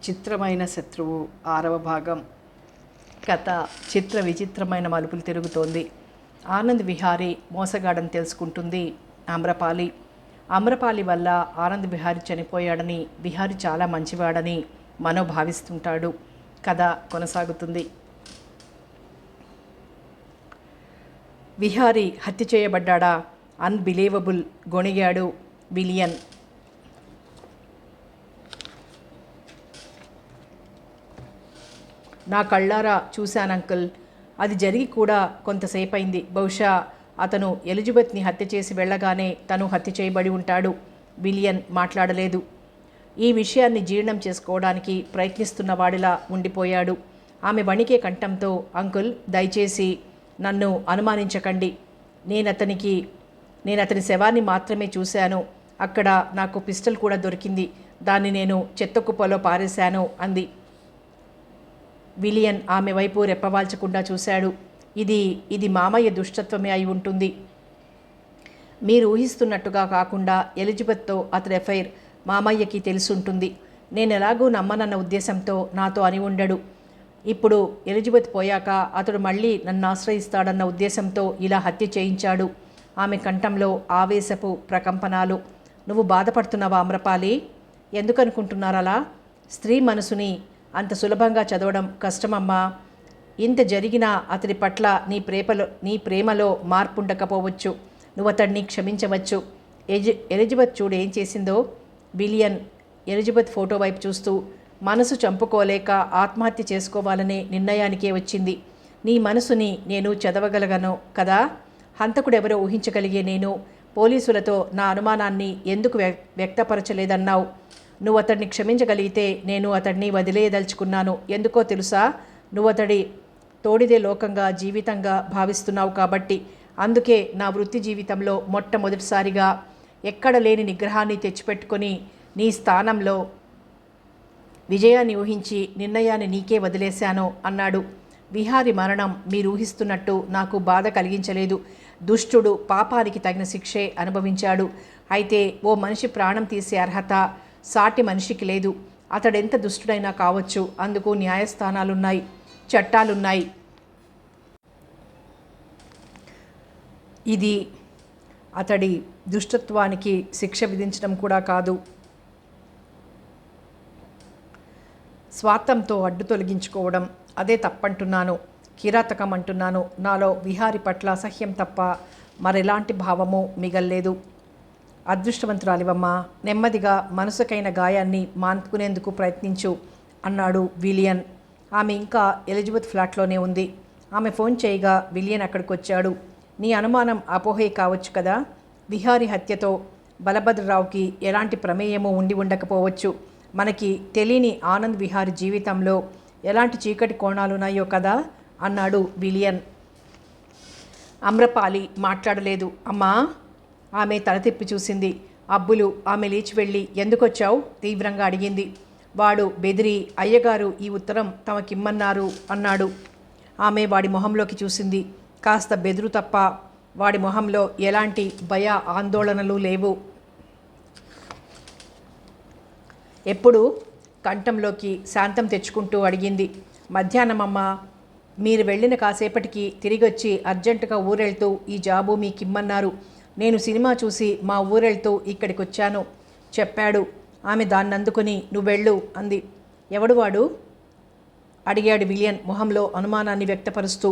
చిత్రమైన శత్రువు 6వ భాగం. కథ చిత్ర విచిత్రమైన మలుపులు తిరుగుతోంది. ఆనంద్ విహారీ మోసగాడని తెలుసుకుంటుంది అమ్రపాలి. అమ్రపాలి వల్ల ఆనంద్ విహారీ చనిపోయాడని, విహారీ చాలా మంచివాడని మనో భావిస్తుంటాడు. కథ కొనసాగుతుంది. విహారీ హత్య చేయబడ్డా? అన్బిలీవబుల్, గొణిగాడు విలియన్. నా కళ్ళారా చూశాను అంకుల్. అది జరిగి కూడా కొంతసేపు అయింది. బహుశా అతను ఎలిజబెత్ని హత్య చేసి వెళ్ళగానే తను హత్య చేయబడి ఉంటాడు. విలియన్ మాట్లాడలేదు. ఈ విషయాన్ని జీర్ణం చేసుకోవడానికి ప్రయత్నిస్తున్న వాడిలా ఉండిపోయాడు. ఆమె వణికే కంఠంతో, అంకుల్ దయచేసి నన్ను అనుమానించకండి. నేను అతని శవాన్ని మాత్రమే చూశాను. అక్కడ నాకు పిస్టల్ కూడా దొరికింది. దాన్ని నేను చెత్తకుప్పలో పారేశాను అంది. విలియన్ ఆమె వైపు రెప్పవాల్చకుండా చూశాడు. ఇది మామయ్య దుష్టత్వమే అయి ఉంటుంది. మీరు ఊహిస్తున్నట్టుగా కాకుండా ఎలిజబెత్తో అతని ఎఫైర్ మామయ్యకి తెలుసుంటుంది. నేను ఎలాగూ నమ్మనన్న ఉద్దేశంతో నాతో అని ఉండడు. ఇప్పుడు ఎలిజబెత్ పోయాక అతడు మళ్ళీ నన్ను ఆశ్రయిస్తాడన్న ఉద్దేశంతో ఇలా హత్య చేయించాడు. ఆమె కంఠంలో ఆవేశపు ప్రకంపనాలు. నువ్వు బాధపడుతున్నావా అమ్రపాలి? ఎందుకనుకుంటున్నారలా? స్త్రీ మనసుని అంత సులభంగా చదవడం కష్టమమ్మా. ఇంత జరిగినా అతడి పట్ల నీ ప్రేమలో మార్పు ఉండకపోవచ్చు. నువ్వు అతడిని క్షమించవచ్చు. ఎలిజబెత్ చూడు ఏం చేసిందో. విలియన్ ఎలిజబెత్ ఫోటో వైపు చూస్తూ, మనసు చంపుకోలేక ఆత్మహత్య చేసుకోవాలనే నిర్ణయానికే వచ్చింది. నీ మనసుని నేను చదవగలగను కదా. హంతకుడెవరో ఊహించగలిగే నేను పోలీసులతో నా అనుమానాన్ని ఎందుకు వ్యక్తపరచలేదన్నావు. నువ్వు అతడిని క్షమించగలిగితే నేను అతడిని వదిలేయదలుచుకున్నాను. ఎందుకో తెలుసా? నువ్వు అతడి తోడిదే లోకంగా జీవితంగా భావిస్తున్నావు కాబట్టి. అందుకే నా వృత్తి జీవితంలో మొట్టమొదటిసారిగా ఎక్కడ లేని నిగ్రహాన్ని తెచ్చిపెట్టుకొని నీ స్థానంలో విజయాన్ని ఊహించి నిర్ణయాన్ని నీకే వదిలేశాను అన్నాడు. విహారీ మరణం మీరు ఊహిస్తున్నట్టు నాకు బాధ కలిగించలేదు. దుష్టుడు పాపానికి తగిన శిక్షే అనుభవించాడు. అయితే ఓ మనిషి ప్రాణం తీసే అర్హత సాటి మనిషికి లేదు. అతడెంత దుష్టుడైనా కావచ్చు. అందుకు న్యాయస్థానాలున్నాయి, చట్టాలున్నాయి. ఇది అతడి దుష్టత్వానికి శిక్ష విధించడం కూడా కాదు, స్వార్థంతో అడ్డు తొలగించుకోవడం. అదే తప్పంటున్నాను, కిరాతకం అంటున్నాను. నాలో విహారీ పట్ల అసహ్యం తప్ప మరెలాంటి భావమూ మిగల్లేదు. అదృష్టవంతురాలివమ్మా. నెమ్మదిగా మనసుకైన గాయాన్ని మాన్పుకునేందుకు ప్రయత్నించు అన్నాడు విలియన్. ఆమె ఇంకా ఎలిజబెత్ ఫ్లాట్లోనే ఉంది. ఆమె ఫోన్ చేయగా విలియన్ అక్కడికి వచ్చాడు. నీ అనుమానం అపోహే కావచ్చు కదా. విహారీ హత్యతో బలభద్రరావుకి ఎలాంటి ప్రమేయమూ ఉండి ఉండకపోవచ్చు. మనకి తెలియని ఆనంద్ విహారీ జీవితంలో ఎలాంటి చీకటి కోణాలున్నాయో కదా అన్నాడు విలియన్. అమ్రపాలి మాట్లాడలేదు. అమ్మా. ఆమె తల తిప్పి చూసింది. అబ్బులు ఆమె లేచి వెళ్ళి, ఎందుకొచ్చావు తీవ్రంగా అడిగింది. వాడు బెదిరి, అయ్యగారు ఈ ఉత్తరం తమకిమ్మన్నారు అన్నాడు. ఆమె వాడి మొహంలోకి చూసింది. కాస్త బెదురు తప్ప వాడి మొహంలో ఎలాంటి భయ ఆందోళనలు లేవు. ఎప్పుడు కంఠంలోకి శాంతం తెచ్చుకుంటూ అడిగింది. మధ్యాహ్నమమ్మా. మీరు వెళ్ళిన కాసేపటికి తిరిగొచ్చి అర్జెంటుగా ఊరెళ్తూ ఈ జాబు మీకిమ్మన్నారు. నేను సినిమా చూసి మా ఊరెళ్తూ ఇక్కడికి వచ్చాను చెప్పాడు. ఆమె దాన్ని అందుకుని నువ్వెళ్ళు అంది. ఎవడు వాడు అడిగాడు విలియన్ మొహంలో అనుమానాన్ని వ్యక్తపరుస్తూ.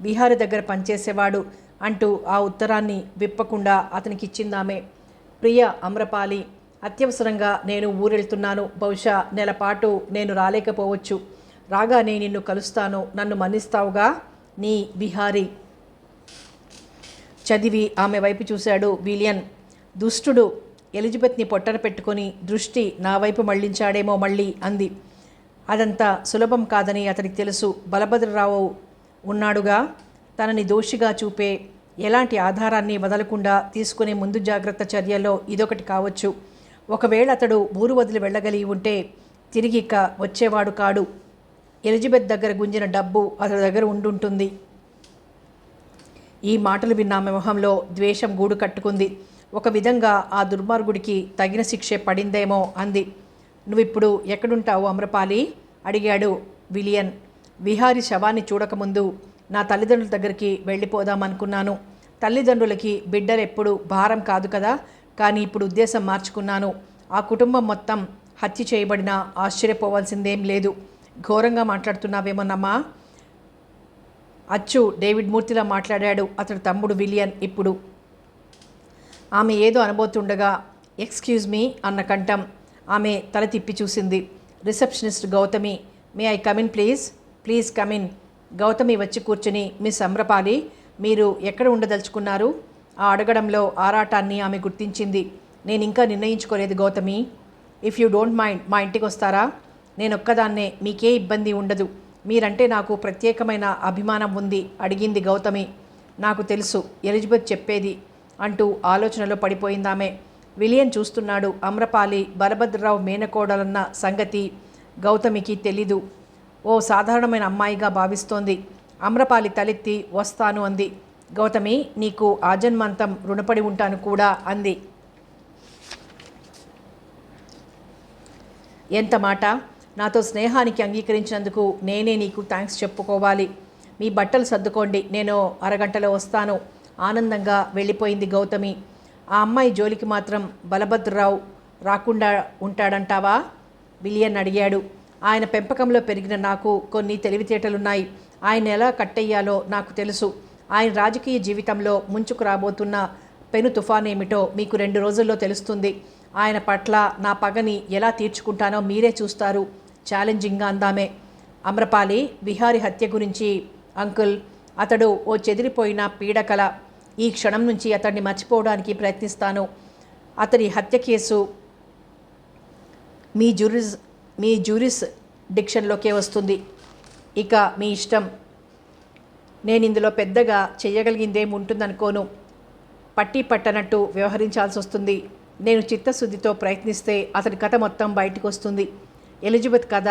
విహారీ దగ్గర పనిచేసేవాడు అంటూ ఆ ఉత్తరాన్ని విప్పకుండా అతనికి ఇచ్చిందామె. ప్రియ అమ్రపాలి, అత్యవసరంగా నేను ఊరెళ్తున్నాను. బహుశా నెలపాటు నేను రాలేకపోవచ్చు. రాగానే నిన్ను కలుస్తాను. నన్ను మన్నిస్తావుగా. నీ విహారీ. చదివి ఆమె వైపు చూశాడు విలియన్. దుష్టుడు ఎలిజబెత్ని పొట్టన పెట్టుకొని దృష్టి నా వైపు మళ్లించాడేమో మళ్ళీ అంది. అదంతా సులభం కాదని అతనికి తెలుసు. బలభద్రరావు ఉన్నాడుగా. తనని దోషిగా చూపే ఎలాంటి ఆధారాన్ని వదలకుండా తీసుకునే ముందు జాగ్రత్త చర్యల్లో ఇదొకటి కావచ్చు. ఒకవేళ అతడు ఊరు వదిలి వెళ్ళగలిగి ఉంటే తిరిగి ఇక వచ్చేవాడు కాడు. ఎలిజబెత్ దగ్గర గుంజిన డబ్బు అతడి దగ్గర ఉండుంటుంది. ఈ మాటలు విన్న ఆమె మొహంలో ద్వేషం గూడు కట్టుకుంది. ఒక విధంగా ఆ దుర్మార్గుడికి తగిన శిక్షే పడిందేమో అంది. నువ్విప్పుడు ఎక్కడుంటావు అమ్రపాలి అడిగాడు విలియన్. విహారి శవాన్ని చూడకముందు నా తల్లిదండ్రుల దగ్గరికి వెళ్ళిపోదామనుకున్నాను. తల్లిదండ్రులకి బిడ్డలెప్పుడు భారం కాదు కదా, కానీ ఇప్పుడు ఉద్దేశం మార్చుకున్నాను. ఆ కుటుంబం మొత్తం హత్య చేయబడినా ఆశ్చర్యపోవాల్సిందేం లేదు. ఘోరంగా మాట్లాడుతున్నావేమోనమ్మా. అచ్చు డేవిడ్ మూర్తిలా మాట్లాడాడు అతడి తమ్ముడు విలియన్. ఇప్పుడు ఆమె ఏదో అనబోతుండగా ఎక్స్క్యూజ్ మీ అన్న కంఠం. ఆమె తల తిప్పి చూసింది. Receptionist Gautami. May I come in please? Please come in. Gautami వచ్చి కూర్చుని, మిస్ అమ్రపాలి, మీరు ఎక్కడ ఉండదలుచుకున్నారు? ఆ అడగడంలో ఆరాటాన్ని ఆమె గుర్తించింది. నేను ఇంకా నిర్ణయించుకోలేదు Gautami. If you don't mind మా ఇంటికి వస్తారా? నేనొక్కదాన్నే, మీకే ఇబ్బంది ఉండదు. మీరంటే నాకు ప్రత్యేకమైన అభిమానం ఉంది అడిగింది గౌతమి. నాకు తెలుసు, ఎలిజబెత్ చెప్పేది అంటూ ఆలోచనలో పడిపోయిందామె. విలియన్ చూస్తున్నాడు. అమ్రపాలి బలభద్రరావు మేనకోడలన్న సంగతి గౌతమికి తెలీదు. ఓ సాధారణమైన అమ్మాయిగా భావిస్తోంది. అమ్రపాలి తలెత్తి వస్తాను అంది. గౌతమి, నీకు ఆజన్మాంతం రుణపడి ఉంటాను కూడా అంది. ఎంత మాట! నాతో స్నేహానికి అంగీకరించినందుకు నేనే నీకు థ్యాంక్స్ చెప్పుకోవాలి. మీ బట్టలు సర్దుకోండి, నేను అరగంటలో వస్తాను ఆనందంగా వెళ్ళిపోయింది గౌతమి. ఆ అమ్మాయి జోలికి మాత్రం బలభద్రరావు రాకుండా ఉంటాడంటావా? విలియన్ అడిగాడు. ఆయన పెంపకంలో పెరిగిన నాకు కొన్ని తెలివితేటలున్నాయి. ఆయన ఎలా కట్టెయ్యాలో నాకు తెలుసు. ఆయన రాజకీయ జీవితంలో ముంచుకు రాబోతున్న పెను తుఫానేమిటో మీకు 2 రోజుల్లో తెలుస్తుంది. ఆయన పట్ల నా పగని ఎలా తీర్చుకుంటానో మీరే చూస్తారు ఛాలెంజింగ్గా అందామే. అమ్రపాలి, విహారి హత్య గురించి అంకుల్, అతడు ఓ చెదిరిపోయిన పీడకల. ఈ క్షణం నుంచి అతన్ని మర్చిపోవడానికి ప్రయత్నిస్తాను. అతడి హత్య కేసు మీ జ్యూరిస్ డిక్షన్లోకే వస్తుంది. ఇక మీ ఇష్టం. నేను ఇందులో పెద్దగా చెయ్యగలిగిందేం ఉంటుందనుకోను. పట్టి పట్టనట్టు వ్యవహరించాల్సి వస్తుంది. నేను చిత్తశుద్ధితో ప్రయత్నిస్తే అతని కథ మొత్తం బయటకు వస్తుంది. ఎలిజబెత్ కథ,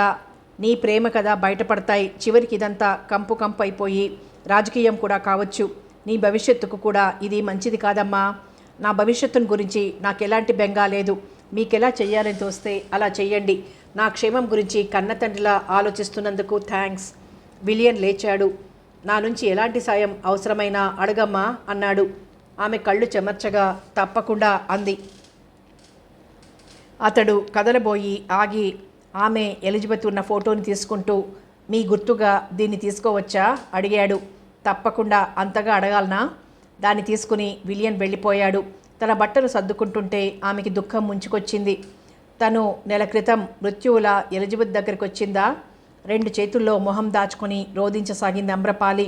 నీ ప్రేమ కథ బయటపడతాయి. చివరికి ఇదంతా కంపు కంపు అయిపోయి రాజకీయం కూడా కావచ్చు. నీ భవిష్యత్తుకు కూడా ఇది మంచిది కాదమ్మా. నా భవిష్యత్తును గురించి నాకు ఎలాంటి బెంగా లేదు. మీకెలా చెయ్యాలని తోస్తే అలా చెయ్యండి. నా క్షేమం గురించి కన్న తండ్రిలా ఆలోచిస్తున్నందుకు థ్యాంక్స్. విలియన్ లేచాడు. నా నుంచి ఎలాంటి సాయం అవసరమైనా అడగమ్మా అన్నాడు. ఆమె కళ్ళు చెమర్చగా తప్పకుండా అంది. అతడు కదలబోయి ఆగి ఆమె ఎలిజబెత్ ఉన్న ఫోటోని తీసుకుంటూ, మీ గుర్తుగా దీన్ని తీసుకోవచ్చా అడిగాడు. తప్పకుండా, అంతగా అడగాలనా? దాన్ని తీసుకుని విలియన్ వెళ్ళిపోయాడు. తన బట్టలు సర్దుకుంటుంటే ఆమెకి దుఃఖం ముంచుకొచ్చింది. తను నెల క్రితం మృత్యువులా ఎలిజబెత్ దగ్గరికి వచ్చిందా? 2 చేతుల్లో మొహం దాచుకుని రోధించసాగింది అమ్రపాలి.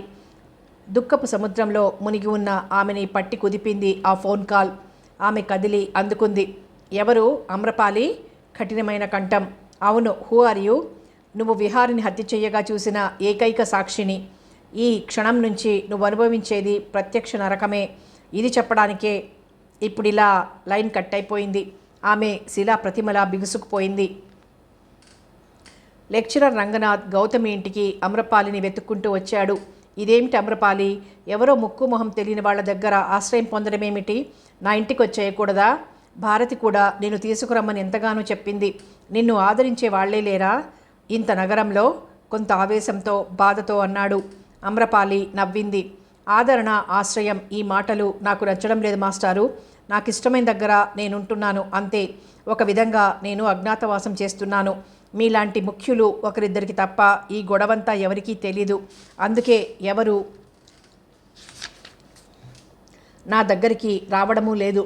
దుఃఖపు సముద్రంలో మునిగి ఉన్న ఆమెని పట్టి కుదిపింది ఆ ఫోన్ కాల్. ఆమె కదిలి అందుకుంది. ఎవరు? అమ్రపాలి. కఠినమైన కంఠం. అవును. Who are you? నువ్వు విహారిని హత్య చెయ్యగా చూసిన ఏకైక సాక్షిని. ఈ క్షణం నుంచి నువ్వు అనుభవించేది ప్రత్యక్ష నరకమే. ఇది చెప్పడానికే ఇప్పుడిలా లైన్ కట్ అయిపోయింది. ఆమె శిలా ప్రతిమలా బిగుసుకుపోయింది. లెక్చరర్ రంగనాథ్ గౌతమి ఇంటికి అమ్రపాలిని వెతుక్కుంటూ వచ్చాడు. ఇదేమిటి అమ్రపాలి? ఎవరో ముక్కు మొహం తెలియని వాళ్ళ దగ్గర ఆశ్రయం పొందడమేమిటి? నా ఇంటికి వచ్చేయకూడదా? భారతి కూడా నేను తీసుకురమ్మని ఎంతగానో చెప్పింది. నిన్ను ఆదరించే వాళ్లే లేరా ఇంత నగరంలో? కొంత ఆవేశంతో బాధతో అన్నాడు. అమ్రపాలి నవ్వింది. ఆదరణ, ఆశ్రయం, ఈ మాటలు నాకు నచ్చడం లేదు మాస్టారు. నాకు ఇష్టమైన దగ్గర నేనుంటున్నాను అంతే. ఒక విధంగా నేను అజ్ఞాతవాసం చేస్తున్నాను. మీలాంటి ముఖ్యులు ఒకరిద్దరికి తప్ప ఈ గొడవంతా ఎవరికీ తెలీదు. అందుకే ఎవరు నా దగ్గరికి రావడమూ లేదు.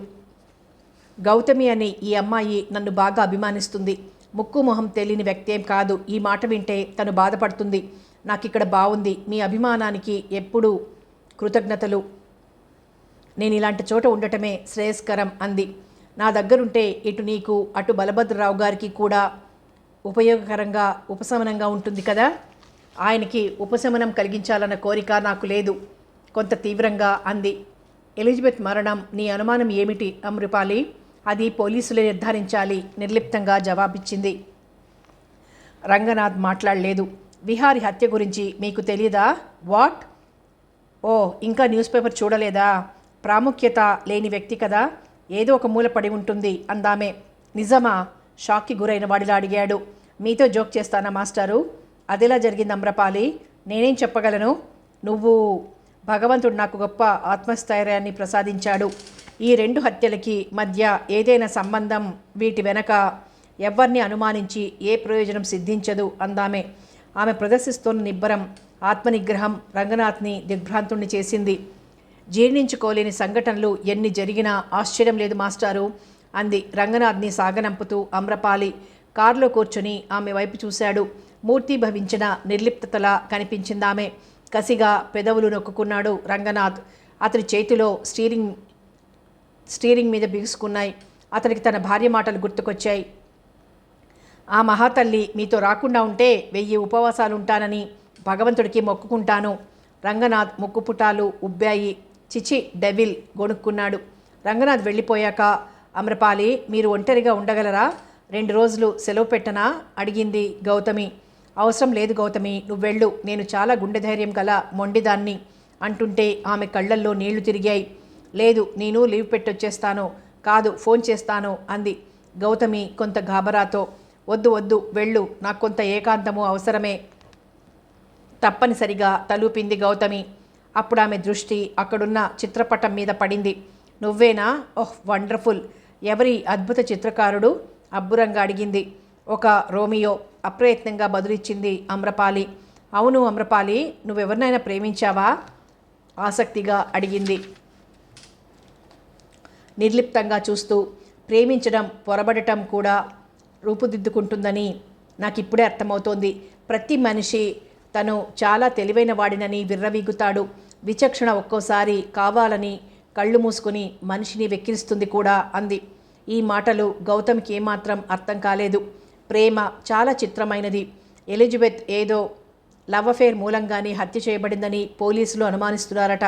గౌతమి అని ఈ అమ్మాయి నన్ను బాగా అభిమానిస్తుంది. ముక్కు మొహం తెలియని వ్యక్తేం కాదు. ఈ మాట వింటే తను బాధపడుతుంది. నాకిక్కడ బాగుంది. మీ అభిమానానికి ఎప్పుడూ కృతజ్ఞతలు. నేను ఇలాంటి చోట ఉండటమే శ్రేయస్కరం అంది. నా దగ్గరుంటే ఇటు నీకు అటు బలభద్రరావు గారికి కూడా ఉపయోగకరంగా ఉపశమనంగా ఉంటుంది కదా. ఆయనకి ఉపశమనం కలిగించాలన్న కోరిక నాకు లేదు కొంత తీవ్రంగా అంది. ఎలిజబెత్ మరణం నీ అనుమానం ఏమిటి అమృపాలి? అది పోలీసులే నిర్ధారించాలి నిర్లిప్తంగా జవాబిచ్చింది. రంగనాథ్ మాట్లాడలేదు. విహారి హత్య గురించి మీకు తెలియదా? వాట్? ఓ, ఇంకా న్యూస్ పేపర్ చూడలేదా? ప్రాముఖ్యత లేని వ్యక్తి కదా, ఏదో ఒక మూల పడి ఉంటుంది అందామే. నిజమా? షాక్కి గురైన వాడిలా అడిగాడు. మీతో జోక్ చేస్తానా మాస్టారు? అదెలా జరిగింది అమ్రపాలి? నేనేం చెప్పగలను? నువ్వు భగవంతుడు నాకు గొప్ప ఆత్మస్థైర్యాన్ని ప్రసాదించాడు. ఈ 2 హత్యలకి మధ్య ఏదైనా సంబంధం, వీటి వెనక ఎవరిని అనుమానించి ఏ ప్రయోజనం సిద్ధించదు అందామె. ఆమె ప్రదర్శిస్తున్న నిబ్బరం, ఆత్మనిగ్రహం రంగనాథ్ని దిగ్భ్రాంతుణ్ణి చేసింది. జీర్ణించుకోలేని సంఘటనలు ఎన్ని జరిగినా ఆశ్చర్యం లేదు మాస్టారు అంది రంగనాథ్ని సాగనంపుతూ అమ్రపాలి. కారులో కూర్చొని ఆమె వైపు చూశాడు. మూర్తిభవించిన నిర్లిప్తతలా కనిపించిందామె. కసిగా పెదవులు నొక్కుకున్నాడు రంగనాథ్. అతని చేతిలో స్టీరింగ్ మీద బిగుసుకున్నాయి. అతనికి తన భార్య మాటలు గుర్తుకొచ్చాయి. ఆ మహాతల్లి మీతో రాకుండా ఉంటే 1000 ఉపవాసాలుంటానని భగవంతుడికి మొక్కుకుంటాను. రంగనాథ్ ముక్కుపుటాలు ఉబ్బాయి. చిచి డెవిల్ గొణుక్కున్నాడు. రంగనాథ్ వెళ్ళిపోయాక అమ్రపాలి, మీరు ఒంటరిగా ఉండగలరా? 2 రోజులు సెలవు పెట్టనా అడిగింది గౌతమి. అవసరం లేదు గౌతమి, నువ్వెళ్ళు, నేను చాలా గుండె ధైర్యం గల మొండిదాన్ని అంటుంటే ఆమె కళ్ళల్లో నీళ్లు తిరిగాయి. లేదు, నేను లీవ్ పెట్టొచ్చేస్తాను. కాదు, ఫోన్ చేస్తాను అంది గౌతమి కొంత గాబరాతో. వద్దు వద్దు, వెళ్ళు, నాకు కొంత ఏకాంతము అవసరమే తప్పనిసరిగా తలూపింది గౌతమి. అప్పుడు ఆమె దృష్టి అక్కడున్న చిత్రపటం మీద పడింది. నువ్వేనా? ఓహ్ వండర్ఫుల్. ఎవరి అద్భుత చిత్రకారుడు? అబ్బురంగా అడిగింది. ఒక రోమియో అప్రయత్నంగా బదులిచ్చింది అమ్రపాలి. అవును అమ్రపాలి, నువ్వెవరినైనా ప్రేమించావా ఆసక్తిగా అడిగింది నిర్లిప్తంగా చూస్తూ. ప్రేమించడం పొరబడటం కూడా రూపుదిద్దుకుంటుందని నాకిప్పుడే అర్థమవుతోంది. ప్రతి మనిషి తను చాలా తెలివైన వాడినని విర్రవీగుతాడు. విచక్షణ ఒక్కోసారి కావాలని కళ్ళు మూసుకుని మనిషిని వెక్కిరిస్తుంది కూడా అంది. ఈ మాటలు గౌతమికి ఏమాత్రం అర్థం కాలేదు. ప్రేమ చాలా చిత్రమైనది. ఎలిజబెత్ ఏదో లవ్ అఫేర్ మూలంగానే హత్య చేయబడిందని పోలీసులు అనుమానిస్తున్నారట.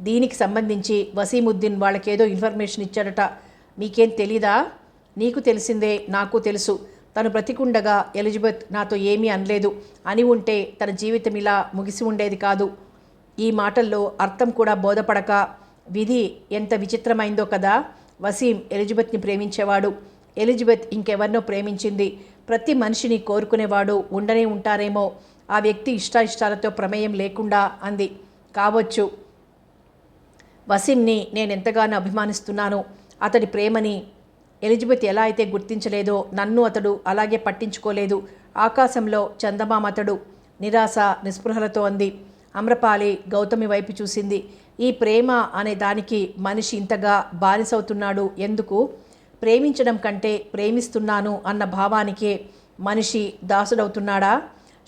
దీనికి సంబంధించి వసీముద్దీన్ వాళ్ళకేదో ఇన్ఫర్మేషన్ ఇచ్చాడట. మీకేం తెలీదా? నీకు తెలిసిందే, నాకు తెలుసు. తను బ్రతికుండగా ఎలిజబెత్ నాతో ఏమీ అనలేదు. అని ఉంటే తన జీవితం ఇలా ముగిసి ఉండేది కాదు. ఈ మాటల్లో అర్థం కూడా బోధపడక విధి ఎంత విచిత్రమైందో కదా. వసీం ఎలిజబెత్ని ప్రేమించేవాడు. ఎలిజబెత్ ఇంకెవరినో ప్రేమించింది. ప్రతి మనిషిని కోరుకునేవాడు ఉండనే ఉంటారేమో. ఆ వ్యక్తి ఇష్టాయిష్టాలతో ప్రమేయం లేకుండా అంది. కావచ్చు. వసీంని నేనెంతగానో అభిమానిస్తున్నాను. అతడి ప్రేమని ఎలిజబెత్ ఎలా అయితే గుర్తించలేదో నన్ను అతడు అలాగే పట్టించుకోలేదు. ఆకాశంలో చందమామ అతడు. నిరాశ నిస్పృహలతో అంది. అమ్రపాలి గౌతమి వైపు చూసింది. ఈ ప్రేమ అనే దానికి మనిషి ఇంతగా బానిసవుతున్నాడు ఎందుకు? ప్రేమించడం కంటే ప్రేమిస్తున్నాను అన్న భావానికే మనిషి దాసుడవుతున్నాడా?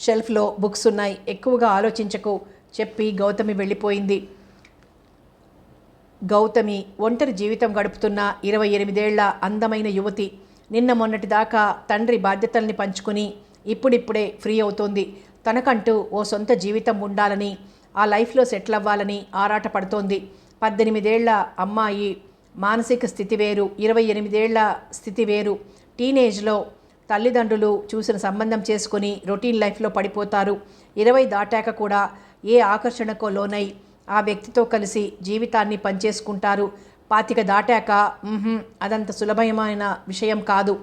షెల్ఫ్లో బుక్స్ ఉన్నాయి, ఎక్కువగా ఆలోచించకు చెప్పి గౌతమి వెళ్ళిపోయింది. గౌతమి ఒంటరి జీవితం గడుపుతున్న 28 ఏళ్ల అందమైన యువతి. నిన్న మొన్నటిదాకా తండ్రి బాధ్యతల్ని పంచుకొని ఇప్పుడిప్పుడే ఫ్రీ అవుతోంది. తనకంటూ ఓ సొంత జీవితం ఉండాలని, ఆ లైఫ్లో సెటిల్ అవ్వాలని ఆరాటపడుతోంది. 18 ఏళ్ల అమ్మాయి మానసిక స్థితి వేరు, 28 ఏళ్ల స్థితి వేరు. టీనేజ్లో తల్లిదండ్రులు చూసిన సంబంధం చేసుకుని రొటీన్ లైఫ్లో పడిపోతారు. 20 దాటాక కూడా ఏ ఆకర్షణకో లోనై ఆ వ్యక్తితో కలిసి జీవితాన్ని పంచేసుకుంటారు. 25 దాటాక అదంత సులభమైన విషయం కాదు.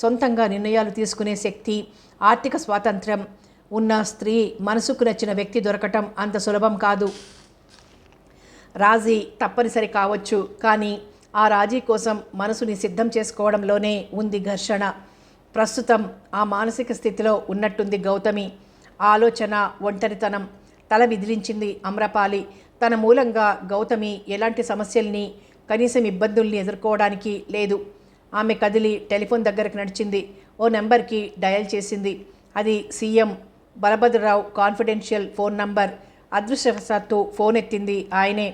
సొంతంగా నిర్ణయాలు తీసుకునే శక్తి, ఆర్థిక స్వాతంత్ర్యం ఉన్న స్త్రీ, మనసుకు నచ్చిన వ్యక్తి దొరకటం అంత సులభం కాదు. రాజీ తప్పనిసరి కావచ్చు, కానీ ఆ రాజీ కోసం మనసుని సిద్ధం చేసుకోవడంలోనే ఉంది ఘర్షణ. ప్రస్తుతం ఆ మానసిక స్థితిలో ఉన్నట్టుంది గౌతమి. ఆలోచన, ఒంటరితనం తల విదిలించింది అమ్రపాలి. తన మూలంగా గౌతమి ఎలాంటి సమస్యల్ని, కనీసం ఇబ్బందుల్ని ఎదుర్కోవడానికి లేదు. ఆమె కదిలి టెలిఫోన్ దగ్గరకు నడిచింది. ఓ నెంబర్కి డయల్ చేసింది. అది సీఎం బలభద్రరావు కాన్ఫిడెన్షియల్ ఫోన్ నంబర్. అదృష్టవశాత్తు ఫోన్ ఎత్తింది ఆయనే.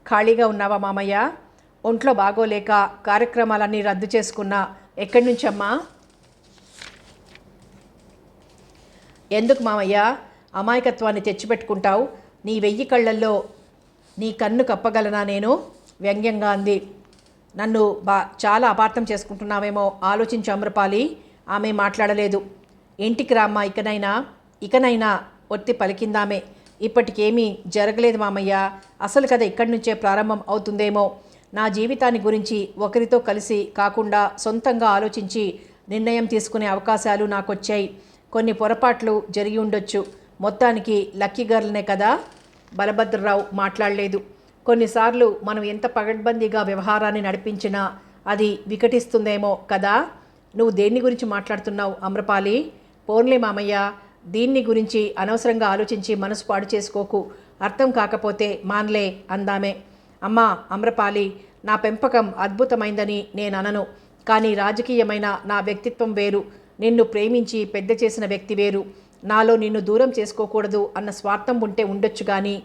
ఖాళీగా ఉన్నావా మామయ్య? ఒంట్లో బాగోలేక కార్యక్రమాలన్నీ రద్దు చేసుకున్నా. ఎక్కడి నుంచమ్మా? ఎందుకు మామయ్య అమాయకత్వాన్ని తెచ్చిపెట్టుకుంటావు? నీ 1000 కళ్ళల్లో నీ కన్ను కప్పగలనా నేను? వ్యంగ్యంగా అంది. నన్ను చాలా అపార్థం చేసుకుంటున్నావేమో, ఆలోచించు అమ్రపాలి. ఆమె మాట్లాడలేదు. ఇంటికి రామ్మా, ఇకనైనా ఒత్తి పలికిందామే. ఇప్పటికేమీ జరగలేదు మామయ్య, అసలు కథ ఇక్కడి నుంచే ప్రారంభం అవుతుందేమో. నా జీవితాన్ని గురించి ఒకరితో కలిసి కాకుండా సొంతంగా ఆలోచించి నిర్ణయం తీసుకునే అవకాశాలు నాకొచ్చాయి. కొన్ని పొరపాట్లు జరిగి ఉండొచ్చు. మొత్తానికి లక్కీ గర్ల్నే కదా. బలభద్రరావు మాట్లాడలేదు. కొన్నిసార్లు మనం ఎంత పగడ్బందీగా వ్యవహారాన్ని నడిపించినా అది వికటిస్తుందేమో కదా. నువ్వు దేన్ని గురించి మాట్లాడుతున్నావు అమ్రపాలి? పోన్లే మామయ్య, దీన్ని గురించి అనవసరంగా ఆలోచించి మనసు పాడు చేసుకోకు. అర్థం కాకపోతే మాన్లే అందామే. అమ్మా అమ్రపాలి, నా పెంపకం అద్భుతమైందని నేను అనను. కానీ రాజకీయమైన నా వ్యక్తిత్వం వేరు. నిన్ను ప్రేమించి పెద్ద చేసిన వ్యక్తి వేరు. నాలో నిన్ను దూరం చేసుకోకూడదు అన్న స్వార్థం ఉంటే ఉండొచ్చు, కానీ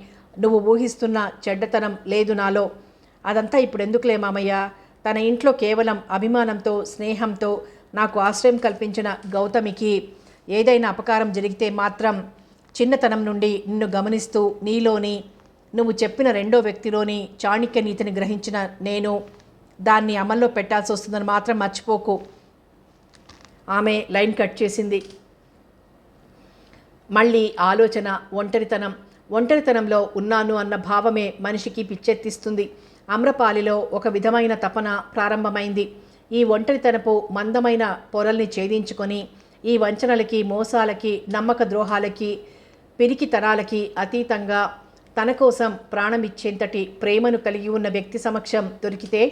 నువ్వు ఊహిస్తున్న చెడ్డతనం లేదు నాలో. అదంతా ఇప్పుడు ఎందుకులే మామయ్య. తన ఇంట్లో కేవలం అభిమానంతో స్నేహంతో నాకు ఆశ్రయం కల్పించిన గౌతమికి ఏదైనా అపకారం జరిగితే మాత్రం చిన్నతనం నుండి నిన్ను గమనిస్తూ నీలోని, నువ్వు చెప్పిన రెండో వ్యక్తిలోని చాణక్య నీతిని గ్రహించిన నేను దాన్ని అమల్లో పెట్టాల్సి వస్తుందని మాత్రం మర్చిపోకు. ఆమె లైన్ కట్ చేసింది. మళ్ళీ ఆలోచన. ఒంటరితనంలో ఉన్నాను అన్న భావమే మనిషికి పిచ్చెత్తిస్తుంది. అమ్రపాలిలో ఒక విధమైన తపన ప్రారంభమైంది. ఈ ఒంటరితనపు మందమైన పొరల్ని ఛేదించుకొని ఈ వంచనలకి, మోసాలకి, నమ్మక ద్రోహాలకి, పిరికితనాలకి అతీతంగా తన కోసం ప్రాణమిచ్చేంతటి ప్రేమను కలిగి ఉన్న వ్యక్తి సమక్షం దొరికితే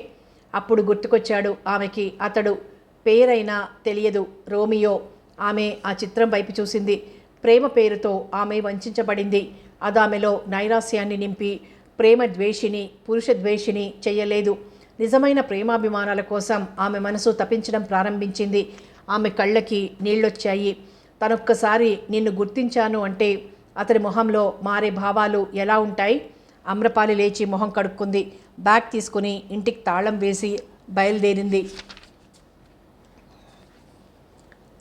అప్పుడు గుర్తుకొచ్చాడు ఆమెకి. అతడు పేరైనా తెలియదు, రోమియో. ఆమె ఆ చిత్రం వైపు చూసింది. ప్రేమ పేరుతో ఆమె వంచబడింది. అదామెలో నైరాస్యాన్ని నింపి ప్రేమ ద్వేషిని, పురుష ద్వేషిని చెయ్యలేదు. నిజమైన ప్రేమాభిమానాల కోసం ఆమె మనసు తపించడం ప్రారంభించింది. ఆమె కళ్ళకి నీళ్ళొచ్చాయి. తనొక్కసారి నిన్ను గుర్తించాను అంటే అతడి మొహంలో మారే భావాలు ఎలా ఉంటాయి? అమ్రపాలి లేచి మొహం కడుక్కుంది. బ్యాగ్ తీసుకుని ఇంటికి తాళం వేసి బయలుదేరింది.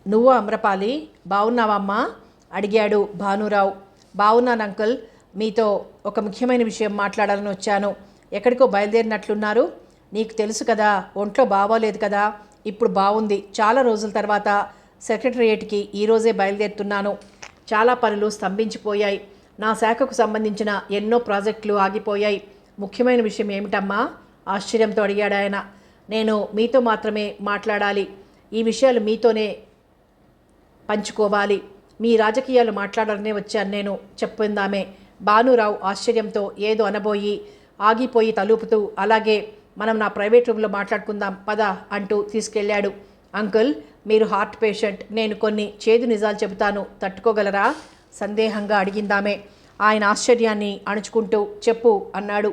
నువ్వు అమ్రపాలి, బావున్నావమ్మా అడిగాడు భానురావు. బావున్నాను అంకుల్. మీతో ఒక ముఖ్యమైన విషయం మాట్లాడాలని వచ్చాను. ఎక్కడికో బయలుదేరినట్లున్నారు. నీకు తెలుసు కదా, ఒంట్లో బాగోలేదు కదా. ఇప్పుడు బాగుంది. చాలా రోజుల తర్వాత సెక్రటరియేట్కి ఈరోజే బయలుదేరుతున్నాను. చాలా పనులు స్తంభించిపోయాయి. నా శాఖకు సంబంధించిన ఎన్నో ప్రాజెక్టులు ఆగిపోయాయి. ముఖ్యమైన విషయం ఏమిటమ్మా? ఆశ్చర్యంతో అడిగాడు ఆయన. నేను మీతో మాత్రమే మాట్లాడాలి. ఈ విషయాలు మీతోనే పంచుకోవాలి. మీ రాజకీయాలు మాట్లాడాలనే వచ్చాను నేను, చెప్పిందామే. భానురావు ఆశ్చర్యంతో ఏదో అనబోయి ఆగిపోయి తలుపుతూ, అలాగే మనం నా ప్రైవేట్ రూమ్లో మాట్లాడుకుందాం పద అంటూ తీసుకెళ్ళాడు. అంకుల్, మీరు హార్ట్ పేషెంట్. నేను కొన్ని చేదు నిజాలు చెబుతాను, తట్టుకోగలరా? సందేహంగా అడిగిందామే. ఆయన ఆశ్చర్యాన్ని అణుచుకుంటూ చెప్పు అన్నాడు.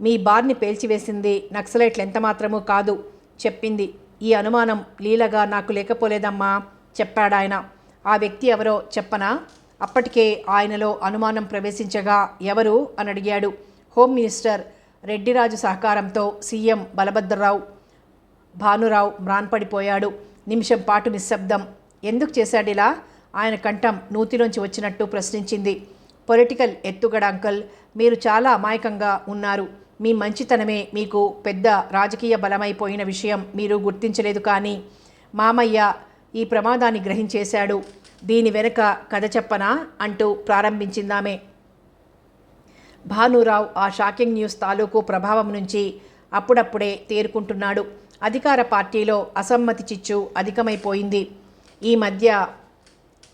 మీ బార్ని పేల్చివేసింది నక్సలైట్లు ఎంతమాత్రమూ కాదు చెప్పింది. ఈ అనుమానం లీలగా నాకు లేకపోలేదమ్మా చెప్పాడాయన. ఆ వ్యక్తి ఎవరో చెప్పనా? అప్పటికే ఆయనలో అనుమానం ప్రవేశించగా ఎవరు అని అడిగాడు. హోమ్ మినిస్టర్ రెడ్డిరాజు సహకారంతో సీఎం బలభద్రరావు. భానురావు మ్రాన్పడిపోయాడు. నిమిషం పాటు నిశ్శబ్దం. ఎందుకు చేశాడిలా? ఆయన కంఠం నూతిలోంచి వచ్చినట్టు ప్రశ్నించింది. పొలిటికల్ ఎత్తుగడ అంకల్. మీరు చాలా అమాయకంగా ఉన్నారు. మీ మంచితనమే మీకు పెద్ద రాజకీయ బలమైపోయిన విషయం మీరు గుర్తించలేదు. కానీ మామయ్య ఈ ప్రమాదాన్ని గ్రహించేశాడు. దీని వెనుక కథ చెప్పనా అంటూ ప్రారంభించిందామే. భానురావు ఆ షాకింగ్ న్యూస్ తాలూకు ప్రభావం నుంచి అప్పుడప్పుడే తేరుకుంటున్నాడు. అధికార పార్టీలో అసమ్మతి చిచ్చు అధికమైపోయింది. ఈ మధ్య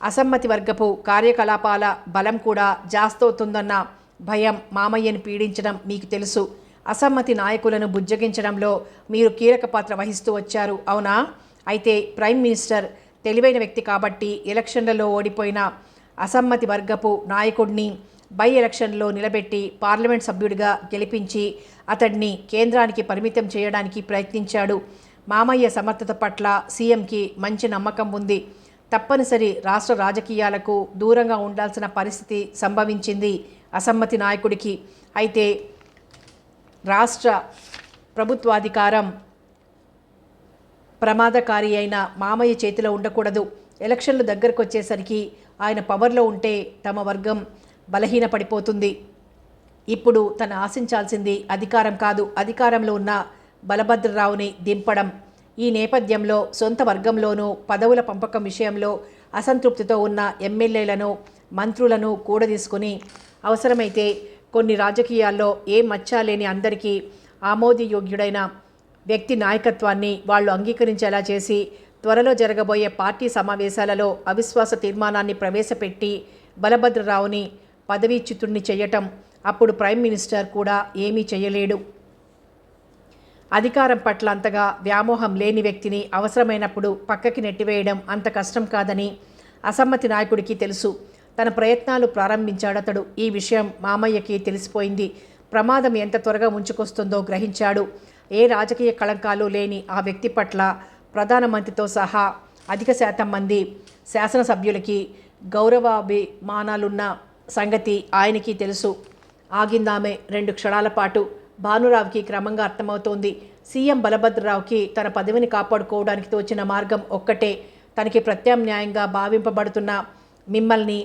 అసమ్మతి వర్గపు కార్యకలాపాల బలం కూడా జాస్తవుతుందన్న భయం మామయ్యను పీడించడం మీకు తెలుసు. అసమ్మతి నాయకులను బుజ్జగించడంలో మీరు కీలక పాత్ర వహిస్తూ వచ్చారు, అవునా? అయితే ప్రైమ్ మినిస్టర్ తెలివైన వ్యక్తి కాబట్టి ఎలక్షన్లలో ఓడిపోయిన అసమ్మతి వర్గపు నాయకుడిని బై ఎలక్షన్లో నిలబెట్టి పార్లమెంట్ సభ్యుడిగా గెలిపించి అతడిని కేంద్రానికి పరిమితం చేయడానికి ప్రయత్నించాడు. మామయ్య సమర్థత పట్ల సీఎంకి మంచి నమ్మకం ఉంది. తప్పనిసరి రాష్ట్ర రాజకీయాలకు దూరంగా ఉండాల్సిన పరిస్థితి సంభవించింది అసమ్మతి నాయకుడికి. అయితే రాష్ట్ర ప్రభుత్వాధికారం ప్రమాదకారి అయిన మామయ్య చేతిలో ఉండకూడదు. ఎలక్షన్లు దగ్గరకు వచ్చేసరికి ఆయన పవర్లో ఉంటే తమ వర్గం బలహీనపడిపోతుంది. ఇప్పుడు తను ఆశించాల్సింది అధికారం కాదు, అధికారంలో ఉన్న బలభద్రరావుని దింపడం. ఈ నేపథ్యంలో సొంత వర్గంలోనూ పదవుల పంపకం విషయంలో అసంతృప్తితో ఉన్న ఎమ్మెల్యేలను, మంత్రులను కూడదీసుకుని అవసరమైతే కొన్ని రాజకీయాల్లో ఏ మచ్చా లేని అందరికీ ఆమోదయోగ్యుడైన వ్యక్తి నాయకత్వాన్ని వాళ్ళు అంగీకరించేలా చేసి త్వరలో జరగబోయే పార్టీ సమావేశాలలో అవిశ్వాస తీర్మానాన్ని ప్రవేశపెట్టి బలభద్రరావుని పదవీచ్యుతుడిని చేయటం. అప్పుడు ప్రైమ్ మినిస్టర్ కూడా ఏమీ చేయలేడు. అధికారం పట్ల అంతగా వ్యామోహం లేని వ్యక్తిని అవసరమైనప్పుడు పక్కకి నెట్టివేయడం అంత కష్టం కాదని అసమ్మతి నాయకుడికి తెలుసు. తన ప్రయత్నాలు ప్రారంభించాడతడు. ఈ విషయం మామయ్యకి తెలిసిపోయింది. ప్రమాదం ఎంత త్వరగా ముంచుకొస్తుందో గ్రహించాడు. ఏ రాజకీయ కళంకాలు లేని ఆ వ్యక్తి పట్ల ప్రధానమంత్రితో సహా అధిక శాతం మంది శాసనసభ్యులకి గౌరవాభిమానాలున్న సంగతి ఆయనకి తెలుసు. ఆగిందామె 2 క్షణాల పాటు. భానురావుకి క్రమంగా అర్థమవుతోంది. సీఎం బలభద్రరావుకి తన పదవిని కాపాడుకోవడానికి తోచిన మార్గం ఒక్కటే. తనకి ప్రత్యామ్నాయంగా భావింపబడుతున్న మిమ్మల్ని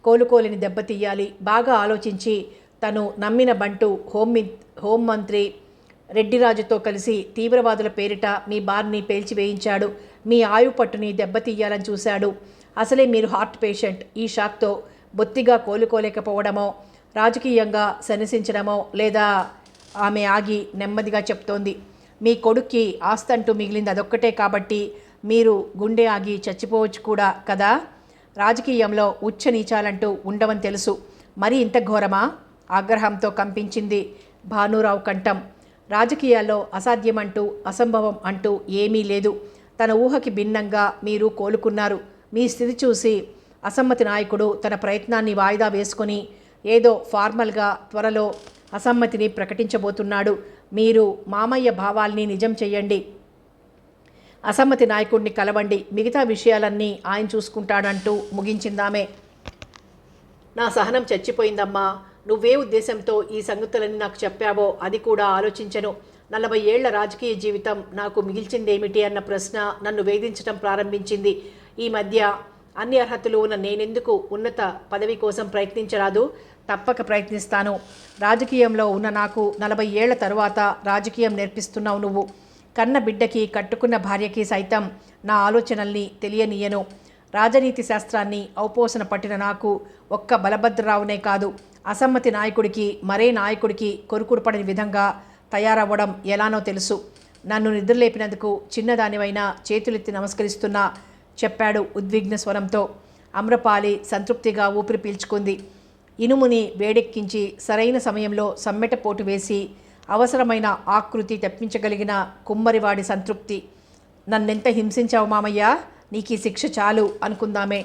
కోలుకోలేని దెబ్బతీయాలి. బాగా ఆలోచించి తను నమ్మిన బంటు హోంమంత్రి రెడ్డిరాజుతో కలిసి తీవ్రవాదుల పేరిట మీ బార్ని పేల్చివేయించాడు. మీ ఆయువు పట్టుని దెబ్బతీయాలని చూశాడు. అసలే మీరు హార్ట్ పేషెంట్. ఈ షాక్తో బొత్తిగా కోలుకోలేకపోవడమో, రాజకీయంగా శనిసించడమో, లేదా ఆమె ఆగి నెమ్మదిగా చెప్తోంది. మీ కొడుక్కి ఆస్తంటూ మిగిలింది అదొక్కటే కాబట్టి మీరు గుండె ఆగి చచ్చిపోవచ్చు కూడా కదా. రాజకీయంలో ఉచ్చ నీచాలంటూ ఉండవని తెలుసు. మరి ఇంత ఘోరమా? ఆగ్రహంతో కంపించింది భానురావు కంఠం. రాజకీయాల్లో అసాధ్యమంటూ అసంభవం అంటూ ఏమీ లేదు. తన ఊహకి భిన్నంగా మీరు కోలుకున్నారు. మీ స్థితి చూసి అసమ్మతి నాయకుడు తన ప్రయత్నాన్ని వాయిదా వేసుకొని ఏదో ఫార్మల్గా త్వరలో అసమ్మతిని ప్రకటించబోతున్నాడు. మీరు మామయ్య భావాల్ని నిజం చెయ్యండి. అసమ్మతి నాయకుడిని కలవండి. మిగతా విషయాలన్నీ ఆయన చూసుకుంటాడంటూ ముగించిందామే. నా సహనం చచ్చిపోయిందమ్మా. నువ్వే ఉద్దేశంతో ఈ సంగతులన్నీ నాకు చెప్పావో అది కూడా ఆలోచించను. 40 ఏళ్ల రాజకీయ జీవితం నాకు మిగిల్చిందేమిటి అన్న ప్రశ్న నన్ను వేధించడం ప్రారంభించింది. ఈ మధ్య అన్ని అర్హతలు ఉన్న నేనెందుకు ఉన్నత పదవి కోసం ప్రయత్నించరాదు? తప్పక ప్రయత్నిస్తాను. రాజకీయంలో ఉన్న నాకు 40 ఏళ్ల తరువాత రాజకీయం నేర్పిస్తున్నావు నువ్వు. కన్న బిడ్డకి కట్టుకున్న భార్యకి సైతం నా ఆలోచనల్ని తెలియనీయను. రాజనీతి శాస్త్రాన్ని ఔపోసన పట్టిన నాకు ఒక్క బలభద్రరావునే కాదు, అసమ్మతి నాయకుడికి మరే నాయకుడికి కొరుకుడు పడని విధంగా తయారవ్వడం ఎలానో తెలుసు. నన్ను నిద్రలేపినందుకు చిన్నదానివైనా చేతులెత్తి నమస్కరిస్తున్నా చెప్పాడు ఉద్విగ్న స్వరంతో. అమ్రపాలి సంతృప్తిగా ఊపిరి పీల్చుకుంది. ఇనుముని వేడెక్కించి సరైన సమయంలో సమ్మెటపోటు వేసి అవసరమైన ఆకృతి తెప్పించగలిగిన కుమ్మరివాడి సంతృప్తి. నన్నెంత హింసించావు మామయ్య, నీకీ శిక్ష చాలు అనుకుందామే.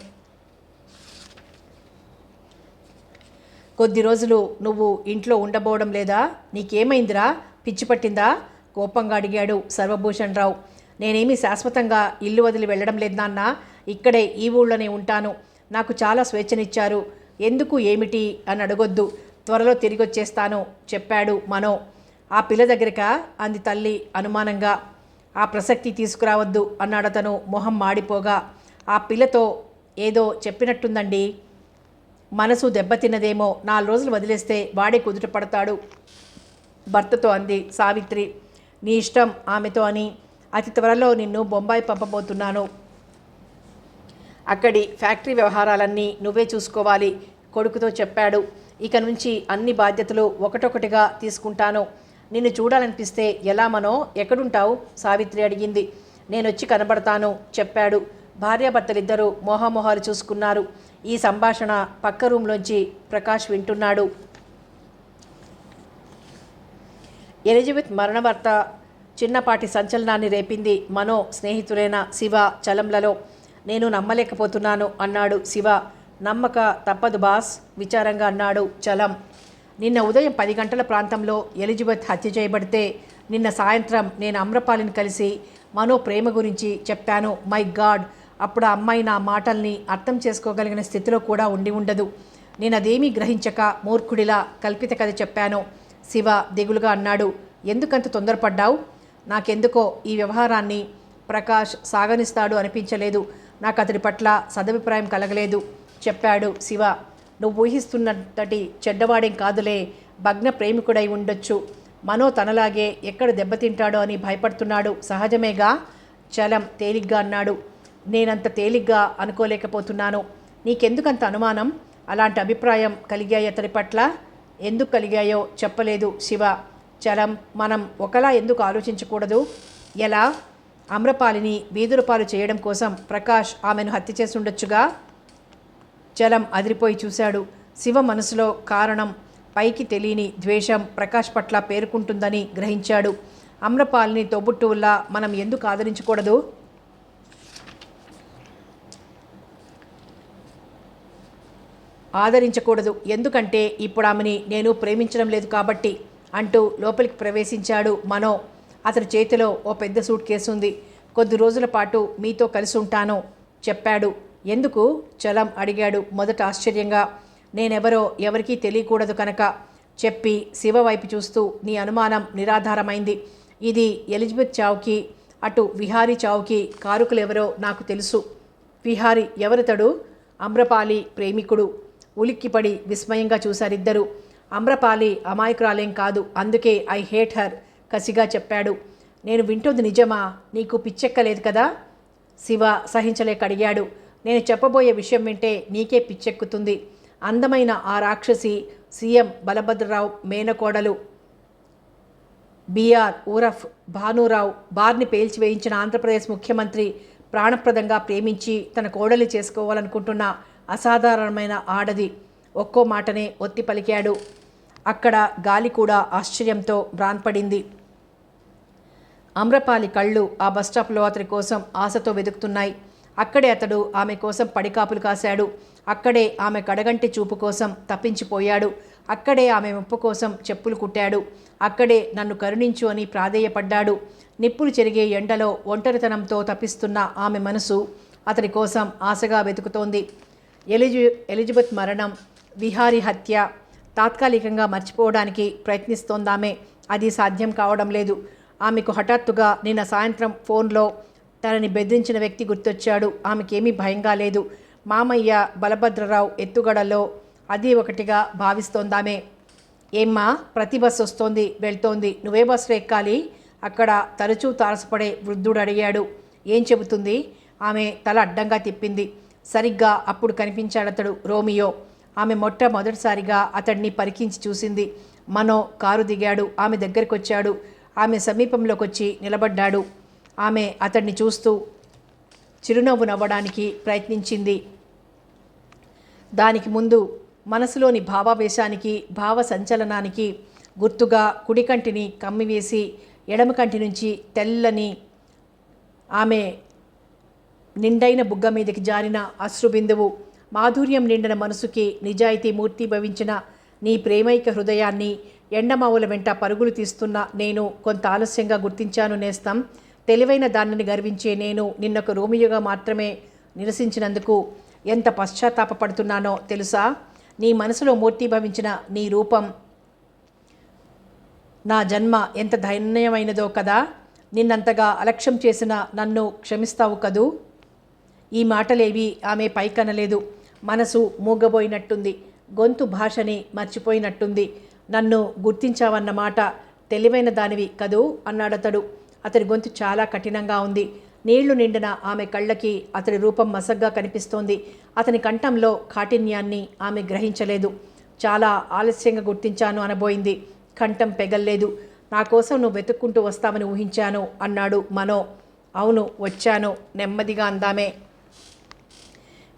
కొద్ది రోజులు నువ్వు ఇంట్లో ఉండబోవడం లేదా? నీకేమైందిరా, పిచ్చి పట్టిందా? కోపంగా అడిగాడు సర్వభూషణ్ రావు. నేనేమీ శాశ్వతంగా ఇల్లు వదిలి వెళ్ళడం లేదు నాన్న. ఇక్కడే ఈ ఊళ్ళోనే ఉంటాను. నాకు చాలా స్వేచ్ఛనిచ్చారు. ఎందుకు ఏమిటి అని అడగొద్దు. త్వరలో తిరిగి వచ్చేస్తాను చెప్పాడు మనో. ఆ పిల్ల దగ్గరకా అంది తల్లి అనుమానంగా. ఆ ప్రసక్తి తీసుకురావద్దు అన్నాడతను మొహం మాడిపోగా. ఆ పిల్లతో ఏదో చెప్పినట్టుందండి. మనసు దెబ్బతిన్నదేమో. 4 రోజులు వదిలేస్తే వాడే కుదుట పడతాడు భర్తతో అంది సావిత్రి. నీ ఇష్టం ఆమెతో అని. అతి త్వరలో నిన్ను బొంబాయి పంపబోతున్నాను. అక్కడి ఫ్యాక్టరీ వ్యవహారాలన్నీ నువ్వే చూసుకోవాలి కొడుకుతో చెప్పాడు. ఇక నుంచి అన్ని బాధ్యతలు ఒకటొకటిగా తీసుకుంటాను. నిన్ను చూడాలనిపిస్తే ఎలా మనో? ఎక్కడుంటావు? సావిత్రి అడిగింది. నేనొచ్చి కనబడతాను చెప్పాడు. భార్యాభర్తలిద్దరూ మొహమొహాలు చూసుకున్నారు. ఈ సంభాషణ పక్క రూంలోంచి ప్రకాష్ వింటున్నాడు. ఎలిజబెత్ మరణవార్త చిన్నపాటి సంచలనాన్ని రేపింది మనో స్నేహితులైన శివ, చలంలలో. నేను నమ్మలేకపోతున్నాను అన్నాడు శివ. నమ్మక తప్పదు బాస్ విచారంగా అన్నాడు చలం. నిన్న ఉదయం 10 గంటల ప్రాంతంలో ఎలిజబెత్ హత్య చేయబడితే నిన్న సాయంత్రం నేను అమ్రపాలిని కలిసి మనో ప్రేమ గురించి చెప్పాను. మై గాడ్, అప్పుడు ఆ అమ్మాయి నా మాటల్ని అర్థం చేసుకోగలిగిన స్థితిలో కూడా ఉండి ఉండదు. నేను అదేమీ గ్రహించక మూర్ఖుడిలా కల్పిత కథ చెప్పాను శివ దిగులుగా అన్నాడు. ఎందుకంత తొందరపడ్డావు? నాకెందుకో ఈ వ్యవహారాన్ని ప్రకాష్ సాగనిస్తాడు అనిపించలేదు. నాకు అతడి పట్ల సదభిప్రాయం కలగలేదు చెప్పాడు శివ. నువ్వు ఊహిస్తున్నట్టటి చెడ్డవాడేం కాదులే, భగ్న ప్రేమికుడై ఉండొచ్చు. మనో తనలాగే ఎక్కడ దెబ్బతింటాడో అని భయపడుతున్నాడు, సహజమేగా చలం తేలిగ్గా అన్నాడు. నేనంత తేలిగ్గా అనుకోలేకపోతున్నాను. నీకెందుకంత అనుమానం? అలాంటి అభిప్రాయం కలిగాయి అతడి పట్ల? ఎందుకు కలిగాయో చెప్పలేదు శివ. చలం, మనం ఒకలా ఎందుకు ఆలోచించకూడదు? ఎలా? అమ్రపాలిని వీధులపాలు చేయడం కోసం ప్రకాష్ ఆమెను హత్య చేసి ఉండొచ్చుగా. చలం అదిరిపోయి చూశాడు. శివ మనసులో కారణం పైకి తెలియని ద్వేషం ప్రకాష్ పట్ల పేరుకుంటుందని గ్రహించాడు. అమ్రపాలిని తోబుట్టువుల్లా మనం ఎందుకు ఆదరించకూడదు? ఎందుకంటే ఇప్పుడు ఆమెని నేను ప్రేమించడం లేదు కాబట్టి అంటూ లోపలికి ప్రవేశించాడు మనో. అతని చేతిలో ఓ పెద్ద సూట్ కేసు ఉంది. కొద్ది రోజుల పాటు మీతో కలిసి ఉంటాను చెప్పాడు. ఎందుకు? చలం అడిగాడు మొదట ఆశ్చర్యంగా. నేనెవరో ఎవరికీ తెలియకూడదు కనుక చెప్పి శివ వైపు చూస్తూ నీ అనుమానం నిరాధారమైంది. ఇది ఎలిజబెత్ చావుకి అటు విహారీ చావుకి కారుకులెవరో నాకు తెలుసు. విహారీ ఎవరితడు? అమ్రపాలి ప్రేమికుడు. ఉలిక్కిపడి విస్మయంగా చూశారిద్దరూ. అమ్రపాలి అమాయకురాలేం కాదు, అందుకే ఐ హేట్ హర్ కసిగా చెప్పాడు. నేను వింటుంది నిజమా? నీకు పిచ్చెక్కలేదు కదా? శివ సహించలేక అడిగాడు. నేను చెప్పబోయే విషయం వింటే నీకే పిచ్చెక్కుతుంది. అందమైన ఆ రాక్షసి సీఎం బలభద్రరావు మేనకోడలు బీఆర్ ఊరఫ్ భానురావు బార్ని పేల్చివేయించిన ఆంధ్రప్రదేశ్ ముఖ్యమంత్రి ప్రాణప్రదంగా ప్రేమించి తన కోడలి చేసుకోవాలనుకుంటున్న అసాధారణమైన ఆడది. ఒక్కో మాటనే ఒత్తి పలికాడు. అక్కడ గాలి కూడా ఆశ్చర్యంతో భ్రాంపడింది. అమ్రపాలి కళ్ళు ఆ బస్టాప్లో అతడి కోసం ఆశతో వెతుకుతున్నాయి. అక్కడే అతడు ఆమె కోసం పడికాపులు కాశాడు. అక్కడే ఆమె కడగంటి చూపు కోసం తప్పించిపోయాడు. అక్కడే ఆమె ముప్పు కోసం చెప్పులు కుట్టాడు. అక్కడే నన్ను కరుణించు అని ప్రాధేయపడ్డాడు. నిప్పులు చెరిగే ఎండలో ఒంటరితనంతో తప్పిస్తున్న ఆమె మనసు అతడి కోసం ఆశగా వెతుకుతోంది. ఎలిజబెత్ మరణం, విహారీ హత్య తాత్కాలికంగా మర్చిపోవడానికి ప్రయత్నిస్తోందామె. అది సాధ్యం కావడం లేదు. ఆమెకు హఠాత్తుగా నిన్న సాయంత్రం ఫోన్లో తనని బెదిరించిన వ్యక్తి గుర్తొచ్చాడు. ఆమెకేమీ భయంగా లేదు. మామయ్య బలభద్రరావు ఎత్తుగడలో అది ఒకటిగా భావిస్తోందామె. ఏమ్మా, ప్రతి బస్సు వస్తోంది వెళ్తోంది, నువ్వే బస్సులో ఎక్కాలి? అక్కడ తరచూ తారసపడే వృద్ధుడు అడిగాడు. ఏం చెబుతుంది? ఆమె తల అడ్డంగా తిప్పింది. సరిగ్గా అప్పుడు కనిపించాడతడు, రోమియో. ఆమె మొట్టమొదటిసారిగా అతడిని పరికించి చూసింది. మనో కారు దిగాడు. ఆమె దగ్గరికి వచ్చాడు. ఆమె సమీపంలోకి వచ్చి నిలబడ్డాడు. ఆమె అతడిని చూస్తూ చిరునవ్వు నవ్వడానికి ప్రయత్నించింది. దానికి ముందు మనసులోని భావావేశానికి భావ సంచలనానికి గుర్తుగా కుడికంటిని కమ్మివేసి ఎడమ కంటి నుంచి తెల్లని ఆమె నిండైన బుగ్గ మీదకి జారిన అశ్రుబిందువు. మాధుర్యం నిండిన మనసుకి నిజాయితీ మూర్తి భవించిన నీ ప్రేమైక హృదయాన్ని ఎండమావుల వెంట పరుగులు తీస్తున్న నేను కొంత ఆలస్యంగా గుర్తించాను నేస్తం. తెలివైన దానిని గర్వించే నేను నిన్నొక రోమియోగా మాత్రమే నిరసించినందుకు ఎంత పశ్చాత్తాపడుతున్నానో తెలుసా? నీ మనసులో మూర్తిభవించిన నీ రూపం, నా జన్మ ఎంత ధన్యమైనదో కదా. నిన్నంతగా అలక్ష్యం చేసిన నన్ను క్షమిస్తావు కదూ? ఈ మాటలేవి ఆమె పైకనలేదు. మనసు మూగబోయినట్టుంది. గొంతు భాషని మర్చిపోయినట్టుంది. నన్ను గుర్తించావన్నమాట తెలివైన దానివి కదూ అన్నాడతడు. అతడి గొంతు చాలా కఠినంగా ఉంది. నీళ్లు నిండిన ఆమె కళ్ళకి అతడి రూపం మసగ్గా కనిపిస్తోంది. అతని కంఠంలో కాఠిన్యాన్ని ఆమె గ్రహించలేదు. చాలా ఆలస్యంగా గుర్తించాను అనబోయింది. కంఠం పెగల్లేదు. నా కోసం నువ్వు వెతుక్కుంటూ వస్తావని ఊహించాను అన్నాడు మనో. అవును, వచ్చాను నెమ్మదిగా అందామే.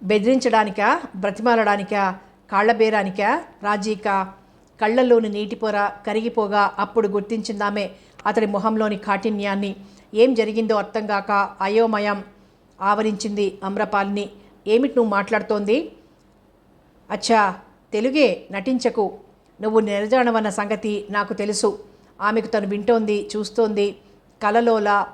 బెదిరించడానికా, బ్రతిమాలడానికా, కాళ్లబేరానికా, రాజీకా? కళ్ళల్లోని నీటిపొర కరిగిపోగా అప్పుడు గుర్తించిందామే అతడి మొహంలోని కాఠిన్యాన్ని. ఏం జరిగిందో అర్థంగాక అయోమయం ఆవరించింది అమ్రపాలిని. ఏమిటి నువ్వు మాట్లాడుతోంది? అచ్చా, తెలుగే, నటించకు. నువ్వు నిరజానవన్న సంగతి నాకు తెలుసు. ఆమెకు తను వింటోంది, చూస్తోంది. కలలోలా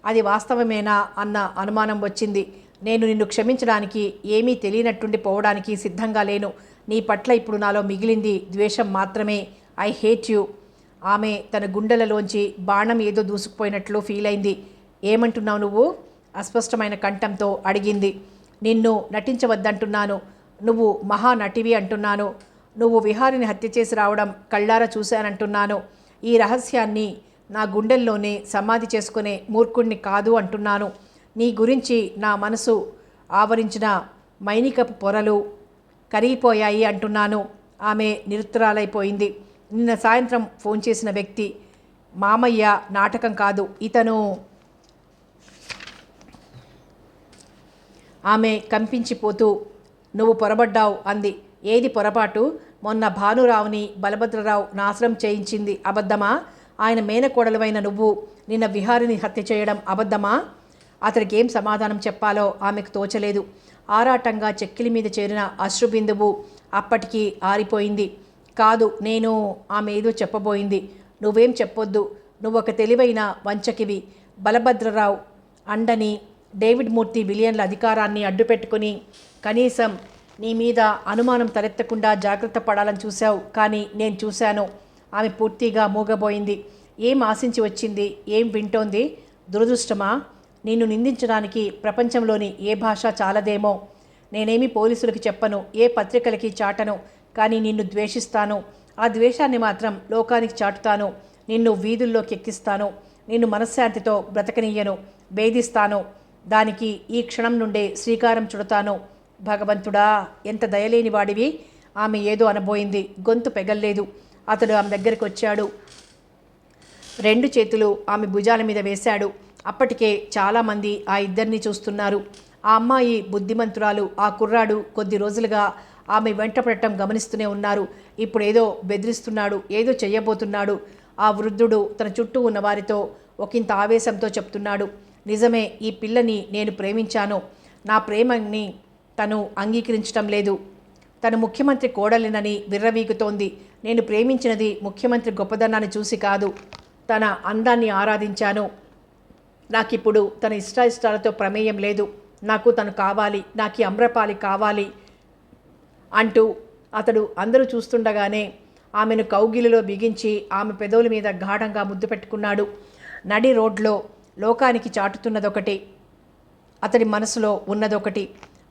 అది వాస్తవమేనా అన్న అనుమానం వచ్చింది. నేను నిన్ను క్షమించడానికి, ఏమీ తెలియనట్టుండి పోవడానికి సిద్ధంగా లేను. నీ పట్ల ఇప్పుడు నాలో మిగిలింది ద్వేషం మాత్రమే. I hate you. ఆమె తన గుండెలలోంచి బాణం ఏదో దూసుకుపోయినట్లు ఫీల్ అయింది. ఏమంటున్నావు నువ్వు? అస్పష్టమైన కంఠంతో అడిగింది. నిన్ను నటించవద్దంటున్నాను. నువ్వు మహానటివి అంటున్నాను. నువ్వు విహారిని హత్య చేసి రావడం కళ్ళారా చూశానంటున్నాను. ఈ రహస్యాన్ని నా గుండెల్లోనే సమాధి చేసుకునే మూర్ఖుణ్ణి కాదు అంటున్నాను. నీ గురించి నా మనసు ఆవరించిన మైనికపు పొరలు కరిగిపోయాయి అంటున్నాను. ఆమె నిరుత్తరాలైపోయింది. నిన్న సాయంత్రం ఫోన్ చేసిన వ్యక్తి మామయ్య నాటకం కాదు. ఇతను ఆమె కంపించిపోతూ, నువ్వు పొరబడ్డావు అంది. ఏది పొరపాటు? మొన్న భానురావుని బలభద్రరావు నాశనం చేయించింది అబద్ధమా? ఆయన మేనకోడలువైన నువ్వు నిన్న విహారిని హత్య చేయడం అబద్ధమా? అతడికి ఏం సమాధానం చెప్పాలో ఆమెకు తోచలేదు. ఆరాటంగా చెక్కిలి మీద చేరిన అశ్రుబిందువు అప్పటికి ఆరిపోయింది. కాదు, నేను ఆమె ఏదో చెప్పబోయింది. నువ్వేం చెప్పొద్దు, నువ్వొక తెలివైన వంచకివి. బలభద్రరావు అండని డేవిడ్ మూర్తి బిలియన్ల అధికారాన్ని అడ్డుపెట్టుకుని కనీసం నీ మీద అనుమానం తలెత్తకుండా జాగ్రత్త పడాలని చూశావు. కానీ నేను చూశాను. ఆమె పూర్తిగా మూగబోయింది. ఏం ఆశించి వచ్చింది? ఏం వింటోంది? దురదృష్టమా? నిన్ను నిందించడానికి ప్రపంచంలోని ఏ భాష చాలదేమో. నేనేమి పోలీసులకు చెప్పను, ఏ పత్రికలకి చాటను. కానీ నిన్ను ద్వేషిస్తాను. ఆ ద్వేషాన్ని మాత్రం లోకానికి చాటుతాను. నిన్ను వీధుల్లోకి ఎక్కిస్తాను. నిన్ను మనశ్శాంతితో బ్రతకనీయను, భేదిస్తాను. దానికి ఈ క్షణం నుండే శ్రీకారం చుడతాను. భగవంతుడా, ఎంత దయలేని వాడివి. ఆమె ఏదో అనబోయింది. గొంతు పెగల్లేదు. అతడు ఆమె దగ్గరికి వచ్చాడు. 2 చేతులు ఆమె భుజాల మీద వేశాడు. అప్పటికే చాలామంది ఆ ఇద్దరిని చూస్తున్నారు. ఆ అమ్మాయి బుద్ధిమంతురాలు. ఆ కుర్రాడు కొద్ది రోజులుగా ఆమె వెంటపడటం గమనిస్తూనే ఉన్నారు. ఇప్పుడు ఏదో బెదిరిస్తున్నాడు, ఏదో చెయ్యబోతున్నాడు. ఆ వృద్ధుడు తన చుట్టూ ఉన్న వారితో ఒకంత ఆవేశంతో చెప్తున్నాడు. నిజమే, ఈ పిల్లని నేను ప్రేమించాను. నా ప్రేమని తను అంగీకరించటం లేదు. తను ముఖ్యమంత్రి కోడలినని విర్రవీగుతోంది. నేను ప్రేమించినది ముఖ్యమంత్రి గొప్పదనాన్ని చూసి కాదు, తన అందాన్ని ఆరాధించాను. నాకిప్పుడు తన ఇష్టాయిష్టాలతో ప్రమేయం లేదు. నాకు తను కావాలి, నాకు అమ్రపాలి కావాలి అంటూ అతడు అందరూ చూస్తుండగానే ఆమెను కౌగిలిలో బిగించి ఆమె పెదవుల మీద గాఢంగా ముద్దు పెట్టుకున్నాడు. నడి రోడ్లో లోకానికి చాటుతున్నదొకటి, అతడి మనసులో ఉన్నదొకటి.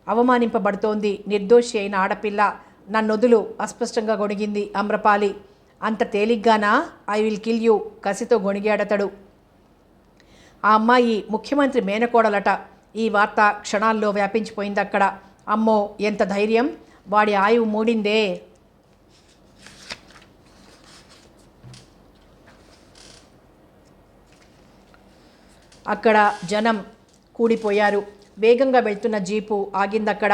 అవమానింపబడుతోంది నిర్దోషి అయిన ఆడపిల్ల. నన్నొదులు అస్పష్టంగా గొణిగింది అమ్రపాలి. అంత తేలిగ్గానా? ఐ విల్ కిల్ యూ, కసితో గొణిగాడతడు. ఆ అమ్మాయి ముఖ్యమంత్రి మేనకోడలట. ఈ వార్త క్షణాల్లో వ్యాపించిపోయింది అక్కడ. అమ్మో, ఎంత ధైర్యం! వాడి ఆయువు మూడిందే. అక్కడ జనం కూడిపోయారు. వేగంగా వెళ్తున్న జీపు ఆగిందక్కడ.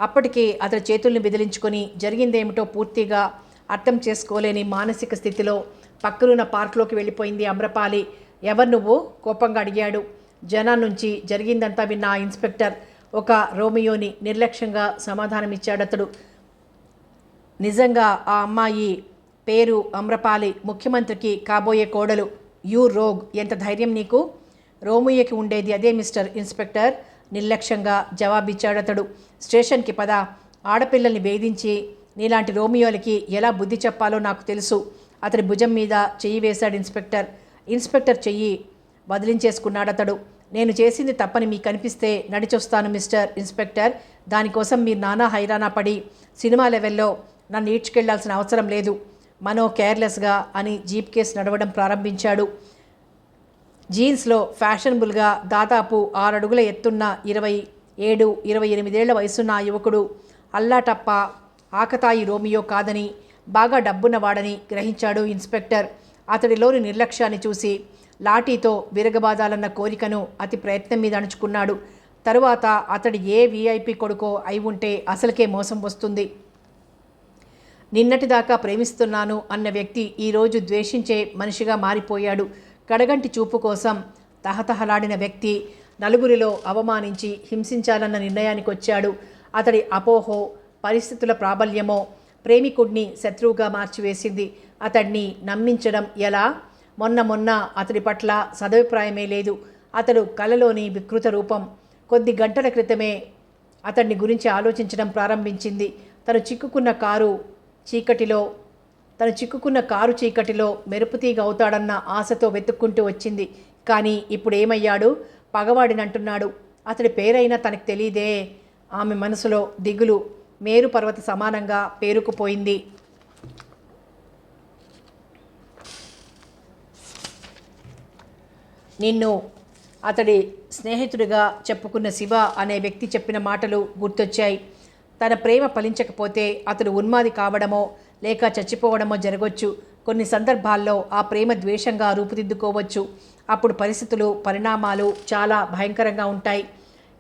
అప్పటికే అతని చేతుల్ని బెదిరించుకొని జరిగిందేమిటో పూర్తిగా అర్థం చేసుకోలేని మానసిక స్థితిలో పక్కనున్న పార్క్లోకి వెళ్ళిపోయింది అమ్రపాలి. ఎవరు నువ్వు? కోపంగా అడిగాడు. జనం నుంచి జరిగిందంతా విన్న ఆ ఇన్స్పెక్టర్ ఒక రోమియోని నిర్లక్ష్యంగా సమాధానమిచ్చాడతడు. నిజంగా ఆ అమ్మాయి పేరు అమ్రపాలి, ముఖ్యమంత్రికి కాబోయే కోడలు. యూ రోగ్, ఎంత ధైర్యం నీకు? రోమియోకి ఉండేది అదే మిస్టర్ ఇన్స్పెక్టర్, నిర్లక్ష్యంగా జవాబిచ్చాడతడు. స్టేషన్కి పద. ఆడపిల్లల్ని వేధించి నీలాంటి రోమియోలకి ఎలా బుద్ధి చెప్పాలో నాకు తెలుసు. అతడి భుజం మీద చెయ్యి వేశాడు ఇన్స్పెక్టర్. ఇన్స్పెక్టర్ చెయ్యి వదిలించేసుకున్నాడతడు. నేను చేసింది తప్పని మీకు కనిపిస్తే నడిచొస్తాను మిస్టర్ ఇన్స్పెక్టర్. దానికోసం మీరు నానా హైరానా పడి సినిమా లెవెల్లో నన్ను ఈడ్చుకెళ్లాల్సిన అవసరం లేదు. మనో కేర్లెస్గా అని జీప్ కేసు నడవడం ప్రారంభించాడు. జీన్స్లో ఫ్యాషనబుల్గా దాదాపు 6 అడుగుల ఎత్తున్న 27-28 వయసున్న ఆ యువకుడు అల్లాటప్ప ఆకతాయి రోమియో కాదని, బాగా డబ్బున్నవాడని గ్రహించాడు ఇన్స్పెక్టర్. అతడిలోని నిర్లక్ష్యాన్ని చూసి లాఠీతో విరగబాదాలన్న కోరికను అతి ప్రయత్నం మీద అణుచుకున్నాడు. తరువాత అతడి ఏ వీఐపీ కొడుకో అయి ఉంటే అసలుకే మోసం వస్తుంది. నిన్నటిదాకా ప్రేమిస్తున్నాను అన్న వ్యక్తి ఈరోజు ద్వేషించే మనిషిగా మారిపోయాడు. కడగంటి చూపు కోసం తహతహలాడిన వ్యక్తి నలుగురిలో అవమానించి హింసించాలన్న నిర్ణయానికి వచ్చాడు. అతడి అపోహో, పరిస్థితుల ప్రాబల్యమో ప్రేమికుడిని శత్రువుగా మార్చివేసింది. అతడిని నమ్మించడం ఎలా? మొన్న అతడి పట్ల సదభిప్రాయమే లేదు. అతడు కలలోని వికృత రూపం కొద్ది గంటల క్రితమే అతడిని గురించి ఆలోచించడం ప్రారంభించింది. తను చిక్కుకున్న కారు చీకటిలో మెరుపుతీగ అవుతాడన్న ఆశతో వెతుక్కుంటూ వచ్చింది. కానీ ఇప్పుడు ఏమయ్యాడు? పగవాడినంటున్నాడు. అతడి పేరైనా తనకు తెలీదే. ఆమె మనసులో దిగులు మేరు పర్వత సమానంగా పేరుకుపోయింది. నిన్ను అతడి స్నేహితుడిగా చెప్పుకున్న శివ అనే వ్యక్తి చెప్పిన మాటలు గుర్తొచ్చాయి. తన ప్రేమ ఫలించకపోతే అతడు ఉన్మాది కావడమో లేక చచ్చిపోవడమో జరగవచ్చు. కొన్ని సందర్భాల్లో ఆ ప్రేమ ద్వేషంగా రూపుదిద్దుకోవచ్చు. అప్పుడు పరిస్థితులు, పరిణామాలు చాలా భయంకరంగా ఉంటాయి.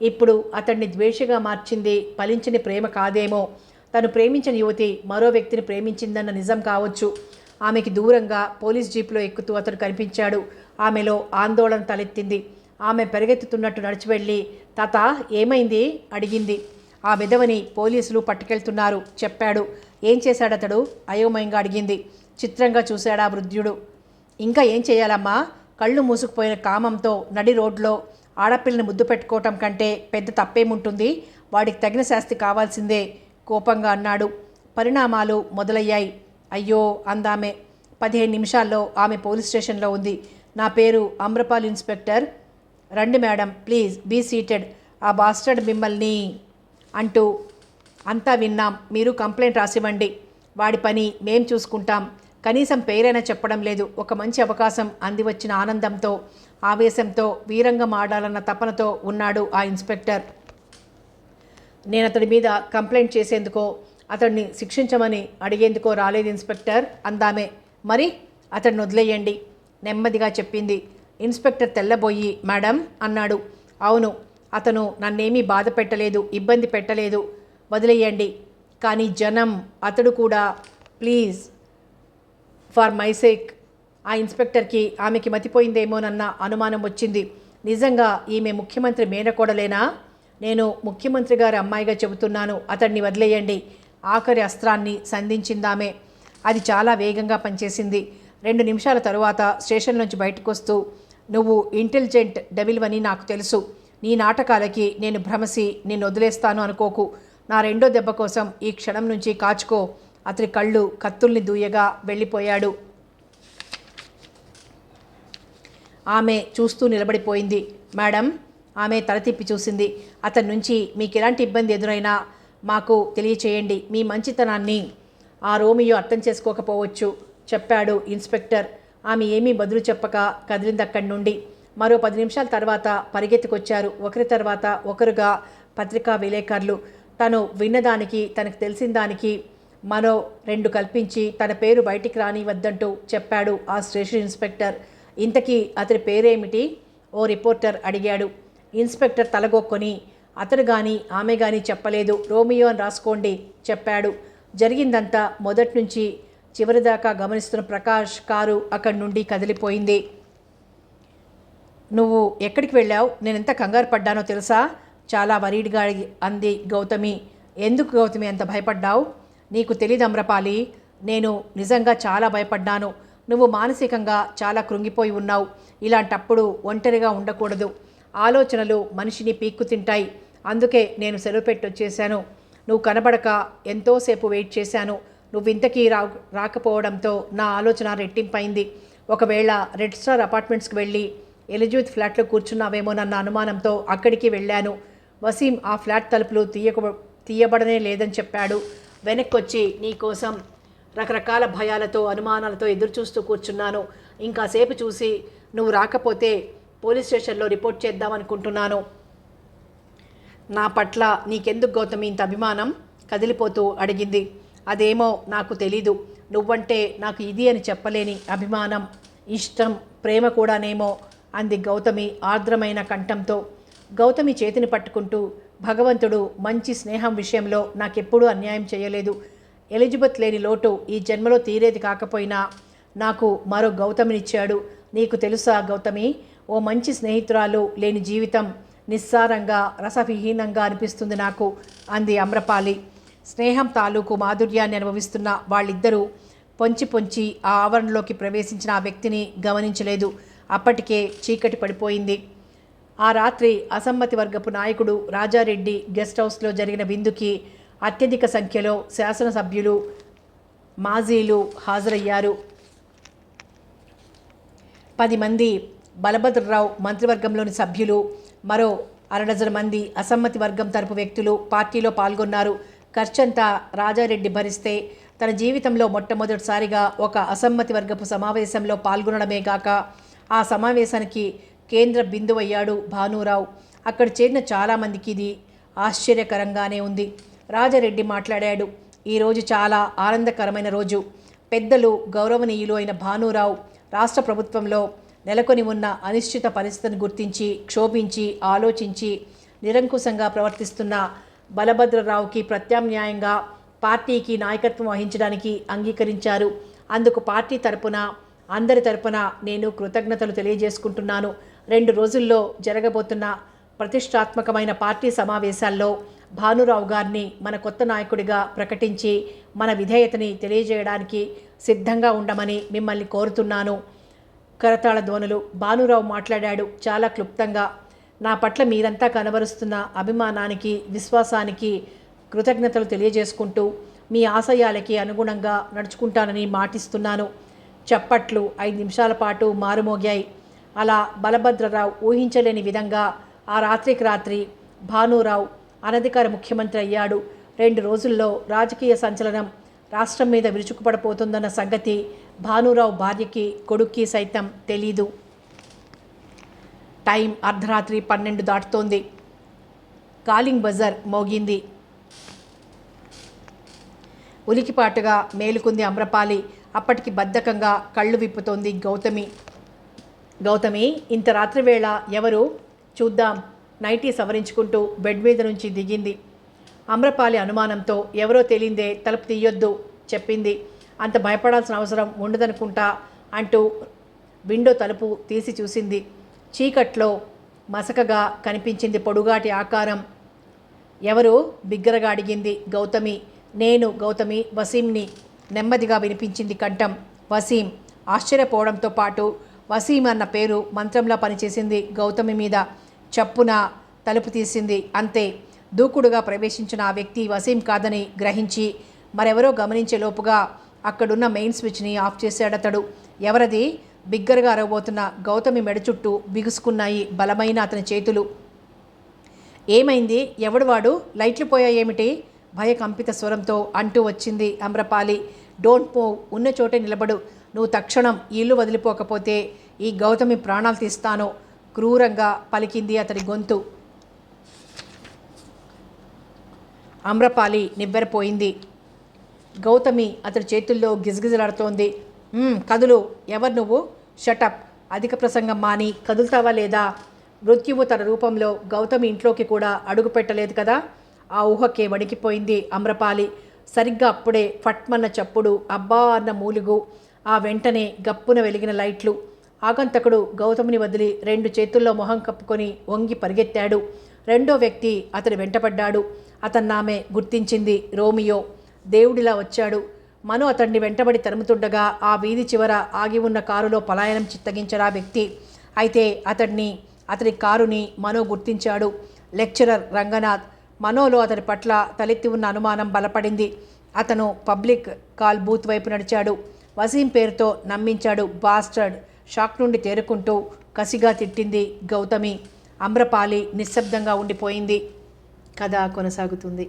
ఇప్పుడు అతన్ని ద్వేషగా మార్చింది ఫలించని ప్రేమ కాదేమో. తను ప్రేమించిన యువతి మరో వ్యక్తిని ప్రేమించిందన్న నిజం కావచ్చు. ఆమెకి దూరంగా పోలీస్ జీప్లో ఎక్కుతూ అతడు కనిపించాడు. ఆమెలో ఆందోళన తలెత్తింది. ఆమె పరిగెత్తుతున్నట్టు నడిచి వెళ్ళి, తాత ఏమైంది అడిగింది. ఆ విధవని పోలీసులు పట్టుకెళ్తున్నారు చెప్పాడు. ఏం చేశాడతడు అయోమయంగా అడిగింది. చిత్రంగా చూశాడా వృద్ధుడు. ఇంకా ఏం చేయాలమ్మా? కళ్ళు మూసుకుపోయిన కామంతో నడి రోడ్లో ఆడపిల్లని ముద్దు పెట్టుకోవటం కంటే పెద్ద తప్పేముంటుంది? వాడికి తగిన శాస్తి కావాల్సిందే కోపంగా అన్నాడు. పరిణామాలు మొదలయ్యాయి. అయ్యో అందామె. 15 నిమిషాల్లో ఆమె పోలీస్ స్టేషన్లో ఉంది. నా పేరు అమ్రపాల్ ఇన్స్పెక్టర్. రండి మేడం, ప్లీజ్ బీ సీటెడ్. ఆ బాస్టర్డ్ మిమ్మల్ని అంటూ అంతా విన్నాం. మీరు కంప్లైంట్ రాసివ్వండి. వాడి పని మేం చూసుకుంటాం. కనీసం పేరైనా చెప్పడం లేదు. ఒక మంచి అవకాశం అంది వచ్చిన ఆనందంతో, ఆవేశంతో, వీరంగం ఆడాలన్న తపనతో ఉన్నాడు ఆ ఇన్స్పెక్టర్. నేను అతడి మీద కంప్లైంట్ చేసేందుకో అతడిని శిక్షించమని అడిగేందుకో రాలేదు ఇన్స్పెక్టర్ అందామే. మరి అతడిని వదిలేయండి నెమ్మదిగా చెప్పింది. ఇన్స్పెక్టర్ తెల్లబోయి మేడం అన్నాడు. అవును, అతను నన్నేమీ బాధ పెట్టలేదు, ఇబ్బంది పెట్టలేదు, వదిలేయండి. కానీ జనం, అతడు కూడా, ప్లీజ్ ఫర్ మై సేక్. ఆ ఇన్స్పెక్టర్కి ఆమెకి మతిపోయిందేమోనన్న అనుమానం వచ్చింది. నిజంగా ఈమె ముఖ్యమంత్రి మేనకోడలేనా? నేను ముఖ్యమంత్రి గారి అమ్మాయిగా చెబుతున్నాను, అతన్ని వదిలేయండి. ఆఖరి అస్త్రాన్ని సంధించిందామె. అది చాలా వేగంగా పనిచేసింది. 2 నిమిషాల తరువాత స్టేషన్ నుంచి బయటకు వస్తూ, నువ్వు ఇంటెలిజెంట్ డెవిల్వని నాకు తెలుసు. నీ నాటకాలకి నేను భ్రమసి నిన్ను వదిలేస్తాను అనుకోకు. నా రెండో దెబ్బ కోసం ఈ క్షణం నుంచి కాచుకో. అతని కళ్ళు కత్తుల్ని దూయగా వెళ్ళిపోయాడు. ఆమె చూస్తూ నిలబడిపోయింది. మేడం, ఆమె తల తిప్పి చూసింది. అతని నుంచి మీకు ఎలాంటి ఇబ్బంది ఎదురైనా మాకు తెలియచేయండి. మీ మంచితనాన్ని ఆ రోమియో అర్థం చేసుకోకపోవచ్చు చెప్పాడు ఇన్స్పెక్టర్. ఆమె ఏమీ బదులు చెప్పక కదిలిందక్కడి నుండి. మరో 10 నిమిషాల తర్వాత పరిగెత్తుకొచ్చారు ఒకరి తర్వాత ఒకరుగా పత్రికా విలేకరులు. తను విన్నదానికి, తనకు తెలిసిన దానికి మరో 2 కల్పించి తన పేరు బయటికి రానివద్దంటూ చెప్పాడు ఆ స్టేషన్ ఇన్స్పెక్టర్. ఇంతకీ అతడి పేరేమిటి? ఓ రిపోర్టర్ అడిగాడు. ఇన్స్పెక్టర్ తలగొక్కొని, అతడు కానీ ఆమె కానీ చెప్పలేదు, రోమియో అని రాసుకోండి చెప్పాడు. జరిగిందంతా మొదటి నుంచి చివరిదాకా గమనిస్తున్న ప్రకాష్ కారు అక్కడి నుండి కదిలిపోయింది. నువ్వు ఎక్కడికి వెళ్ళావు? నేనెంత కంగారు పడ్డానో తెలుసా? చాలా వరీడ్గా అంది గౌతమి. ఎందుకు గౌతమి అంత భయపడ్డావు? నీకు తెలీదు అమ్రపాలి, నేను నిజంగా చాలా భయపడ్డాను. నువ్వు మానసికంగా చాలా కృంగిపోయి ఉన్నావు. ఇలాంటప్పుడు ఒంటరిగా ఉండకూడదు. ఆలోచనలు మనిషిని పీక్కు తింటాయి. అందుకే నేను సెలవు పెట్టి వచ్చేశాను. నువ్వు కనబడక ఎంతోసేపు వెయిట్ చేశాను. నువ్వు ఇంతకీ రాకపోవడంతో నా ఆలోచన రెట్టింపైంది. ఒకవేళ రెడ్ స్టార్ అపార్ట్మెంట్స్కి వెళ్ళి ఎలిజబెత్ ఫ్లాట్లో కూర్చున్నావేమోనన్న అనుమానంతో అక్కడికి వెళ్ళాను. వసీం ఆ ఫ్లాట్ తలుపులు తీయబడనే లేదని చెప్పాడు. వెనక్కొచ్చి నీకోసం రకరకాల భయాలతో, అనుమానాలతో ఎదురుచూస్తూ కూర్చున్నాను. ఇంకాసేపు చూసి నువ్వు రాకపోతే పోలీస్ స్టేషన్లో రిపోర్ట్ చేద్దామనుకుంటున్నాను. నా పట్ల నీకెందుకు గౌతమి ఇంత అభిమానం? కదిలిపోతూ అడిగింది. అదేమో నాకు తెలీదు. నువ్వంటే నాకు ఇది అని చెప్పలేని అభిమానం, ఇష్టం, ప్రేమ కూడానేమో అంది గౌతమి ఆర్ద్రమైన కంఠంతో. గౌతమి చేతిని పట్టుకుంటూ, భగవంతుడు మంచి స్నేహం విషయంలో నాకెప్పుడూ అన్యాయం చేయలేదు. ఎలిజబెత్ లేని లోటు ఈ జన్మలో తీరేది కాకపోయినా నాకు మరో గౌతమినిచ్చాడు. నీకు తెలుసా గౌతమి, ఓ మంచి స్నేహితురాలు లేని జీవితం నిస్సారంగా, రసవిహీనంగా అనిపిస్తుంది నాకు అంది అమ్రపాలి. స్నేహం తాలూకు మాధుర్యాన్ని అనుభవిస్తున్న వాళ్ళిద్దరూ పొంచి పొంచి ఆ ఆవరణలోకి ప్రవేశించిన ఆ వ్యక్తిని గమనించలేదు. అప్పటికే చీకటి పడిపోయింది. ఆ రాత్రి అసమ్మతి వర్గపు నాయకుడు రాజారెడ్డి గెస్ట్ హౌస్లో జరిగిన విందుకి అత్యధిక సంఖ్యలో శాసనసభ్యులు, మాజీలు హాజరయ్యారు. 10 మంది బలభద్రరావు మంత్రివర్గంలోని సభ్యులు, మరో 1/2 మంది అసమ్మతి వర్గం తరపు వ్యక్తులు పార్టీలో పాల్గొన్నారు. ఖర్చంతా రాజారెడ్డి భరిస్తే తన జీవితంలో మొట్టమొదటిసారిగా ఒక అసమ్మతి వర్గపు సమావేశంలో పాల్గొనడమే గాక ఆ సమావేశానికి కేంద్ర బిందువయ్యాడు భానురావు. అక్కడ చేరిన చాలామందికి ఇది ఆశ్చర్యకరంగానే ఉంది. రాజారెడ్డి మాట్లాడాడు. ఈరోజు చాలా ఆనందకరమైన రోజు. పెద్దలు, గౌరవనీయులు అయిన భానురావు రాష్ట్ర ప్రభుత్వంలో నెలకొని ఉన్న అనిశ్చిత పరిస్థితిని గుర్తించి, క్షోభించి, ఆలోచించి నిరంకుశంగా ప్రవర్తిస్తున్న బలభద్రరావుకి ప్రత్యామ్నాయంగా పార్టీకి నాయకత్వం వహించడానికి అంగీకరించారు. అందుకు పార్టీ తరపున అందరి తరపున నేను కృతజ్ఞతలు తెలియజేసుకుంటున్నాను. 2 రోజుల్లో జరగబోతున్న ప్రతిష్టాత్మకమైన పార్టీ సమావేశాల్లో భానురావు గారిని మన కొత్త నాయకుడిగా ప్రకటించి మన విధేయతని తెలియజేయడానికి సిద్ధంగా ఉండమని మిమ్మల్ని కోరుతున్నాను. కరతాళ ధ్వనులు. భానురావు మాట్లాడాడు చాలా క్లుప్తంగా. నా పట్ల మీరంతా కనబరుస్తున్న అభిమానానికి, విశ్వాసానికి కృతజ్ఞతలు తెలియజేసుకుంటూ మీ ఆశయాలకి అనుగుణంగా నడుచుకుంటానని మాటిస్తున్నాను. చప్పట్లు 5 నిమిషాల పాటు మారుమోగాయి. అలా బలభద్రరావు ఊహించలేని విధంగా ఆ రాత్రికి రాత్రి భానురావు అనధికార ముఖ్యమంత్రి అయ్యాడు. 2 రోజుల్లో రాజకీయ సంచలనం రాష్ట్రం మీద విరుచుకుపడిపోతుందన్న సంగతి భానురావు భార్యకి, కొడుక్కి సైతం తెలీదు. టైం అర్ధరాత్రి 12 దాటుతోంది. కాలింగ్ బజర్ మోగింది. ఉలికిపాటుగా మేలుకుంది అమ్రపాలి. అప్పటికి బద్ధకంగా కళ్ళు విప్పుతోంది గౌతమి. గౌతమి, ఇంత రాత్రి వేళ ఎవరు? చూద్దాం. నైటీ సవరించుకుంటూ బెడ్ మీద నుంచి దిగింది. అమ్రపాలి అనుమానంతో ఎవరో తెలియందే తలుపు తీయొద్దు చెప్పింది. అంత భయపడాల్సిన అవసరం ఉండదనుకుంటా అంటూ విండో తలుపు తీసి చూసింది. చీకట్లో మసకగా కనిపించింది పొడుగాటి ఆకారం. ఎవరు? బిగ్గరగా అడిగింది గౌతమి. నేను గౌతమి, వసీంని నెమ్మదిగా వినిపించింది కంఠం. వసీం. ఆశ్చర్యపోవడంతో పాటు వసీం అన్న పేరు మంత్రంలా పనిచేసింది గౌతమి మీద. చప్పున తలుపు తీసింది. అంతే. దూకుడుగా ప్రవేశించిన ఆ వ్యక్తి వసీం కాదని గ్రహించి మరెవరో గమనించే లోపుగా అక్కడున్న మెయిన్ స్విచ్ని ఆఫ్ చేశాడతడు. ఎవరది? బిగ్గరగా అరవబోతున్న గౌతమి మెడ చుట్టూ బిగుసుకున్నాయి బలమైన అతని చేతులు. ఏమైంది? ఎవడు వాడు? లైట్లు పోయాయేమిటి? భయకంపిత స్వరంతో అంటూ వచ్చింది అమ్రపాలి. డోంట్ మూవ్, ఉన్న చోటే నిలబడు. నువ్వు తక్షణం ఇల్లు వదిలిపోకపోతే ఈ గౌతమి ప్రాణాలు తీస్తాను, క్రూరంగా పలికింది అతడి గొంతు. అమ్రపాలి నివ్వెరపోయింది. గౌతమి అతడి చేతుల్లో గిజగిజలాడుతోంది. కదులు. ఎవరు నువ్వు? షటప్. అధిక ప్రసంగం మాని కదులుతావా లేదా? మృత్యువు తన రూపంలో గౌతమి ఇంట్లోకి కూడా అడుగు పెట్టలేదు కదా. ఆ ఊహకే వణికిపోయింది అమ్రపాలి. సరిగ్గా అప్పుడే ఫట్మన్న చప్పుడు, అబ్బా అన్న మూలుగు, ఆ వెంటనే గప్పున వెలిగిన లైట్లు. ఆగంతకుడు గౌతమిని వదిలి 2 చేతుల్లో మొహం కప్పుకొని వంగి పరిగెత్తాడు. రెండో వ్యక్తి అతడి వెంటపడ్డాడు. అతన్నామె గుర్తించింది. రోమియో. దేవుడిలా వచ్చాడు. మను అతన్ని వెంటబడి తరుముతుండగా ఆ వీధి చివర ఆగి ఉన్న కారులో పలాయనం చిత్తగించరా వ్యక్తి. అయితే అతడి కారుని మనో గుర్తించాడు. లెక్చరర్ రంగనాథ్. మనోలో అతడి పట్ల తలెత్తి ఉన్న అనుమానం బలపడింది. అతను పబ్లిక్ కాల్ బూత్ వైపు నడిచాడు. వసీం పేరుతో నమ్మించాడు. బాస్టర్డ్. షాక్ నుండి తేరుకుంటూ కసిగా తిట్టింది గౌతమి. అమ్రపాలి నిశ్శబ్దంగా ఉండిపోయింది. కథ కొనసాగుతుంది.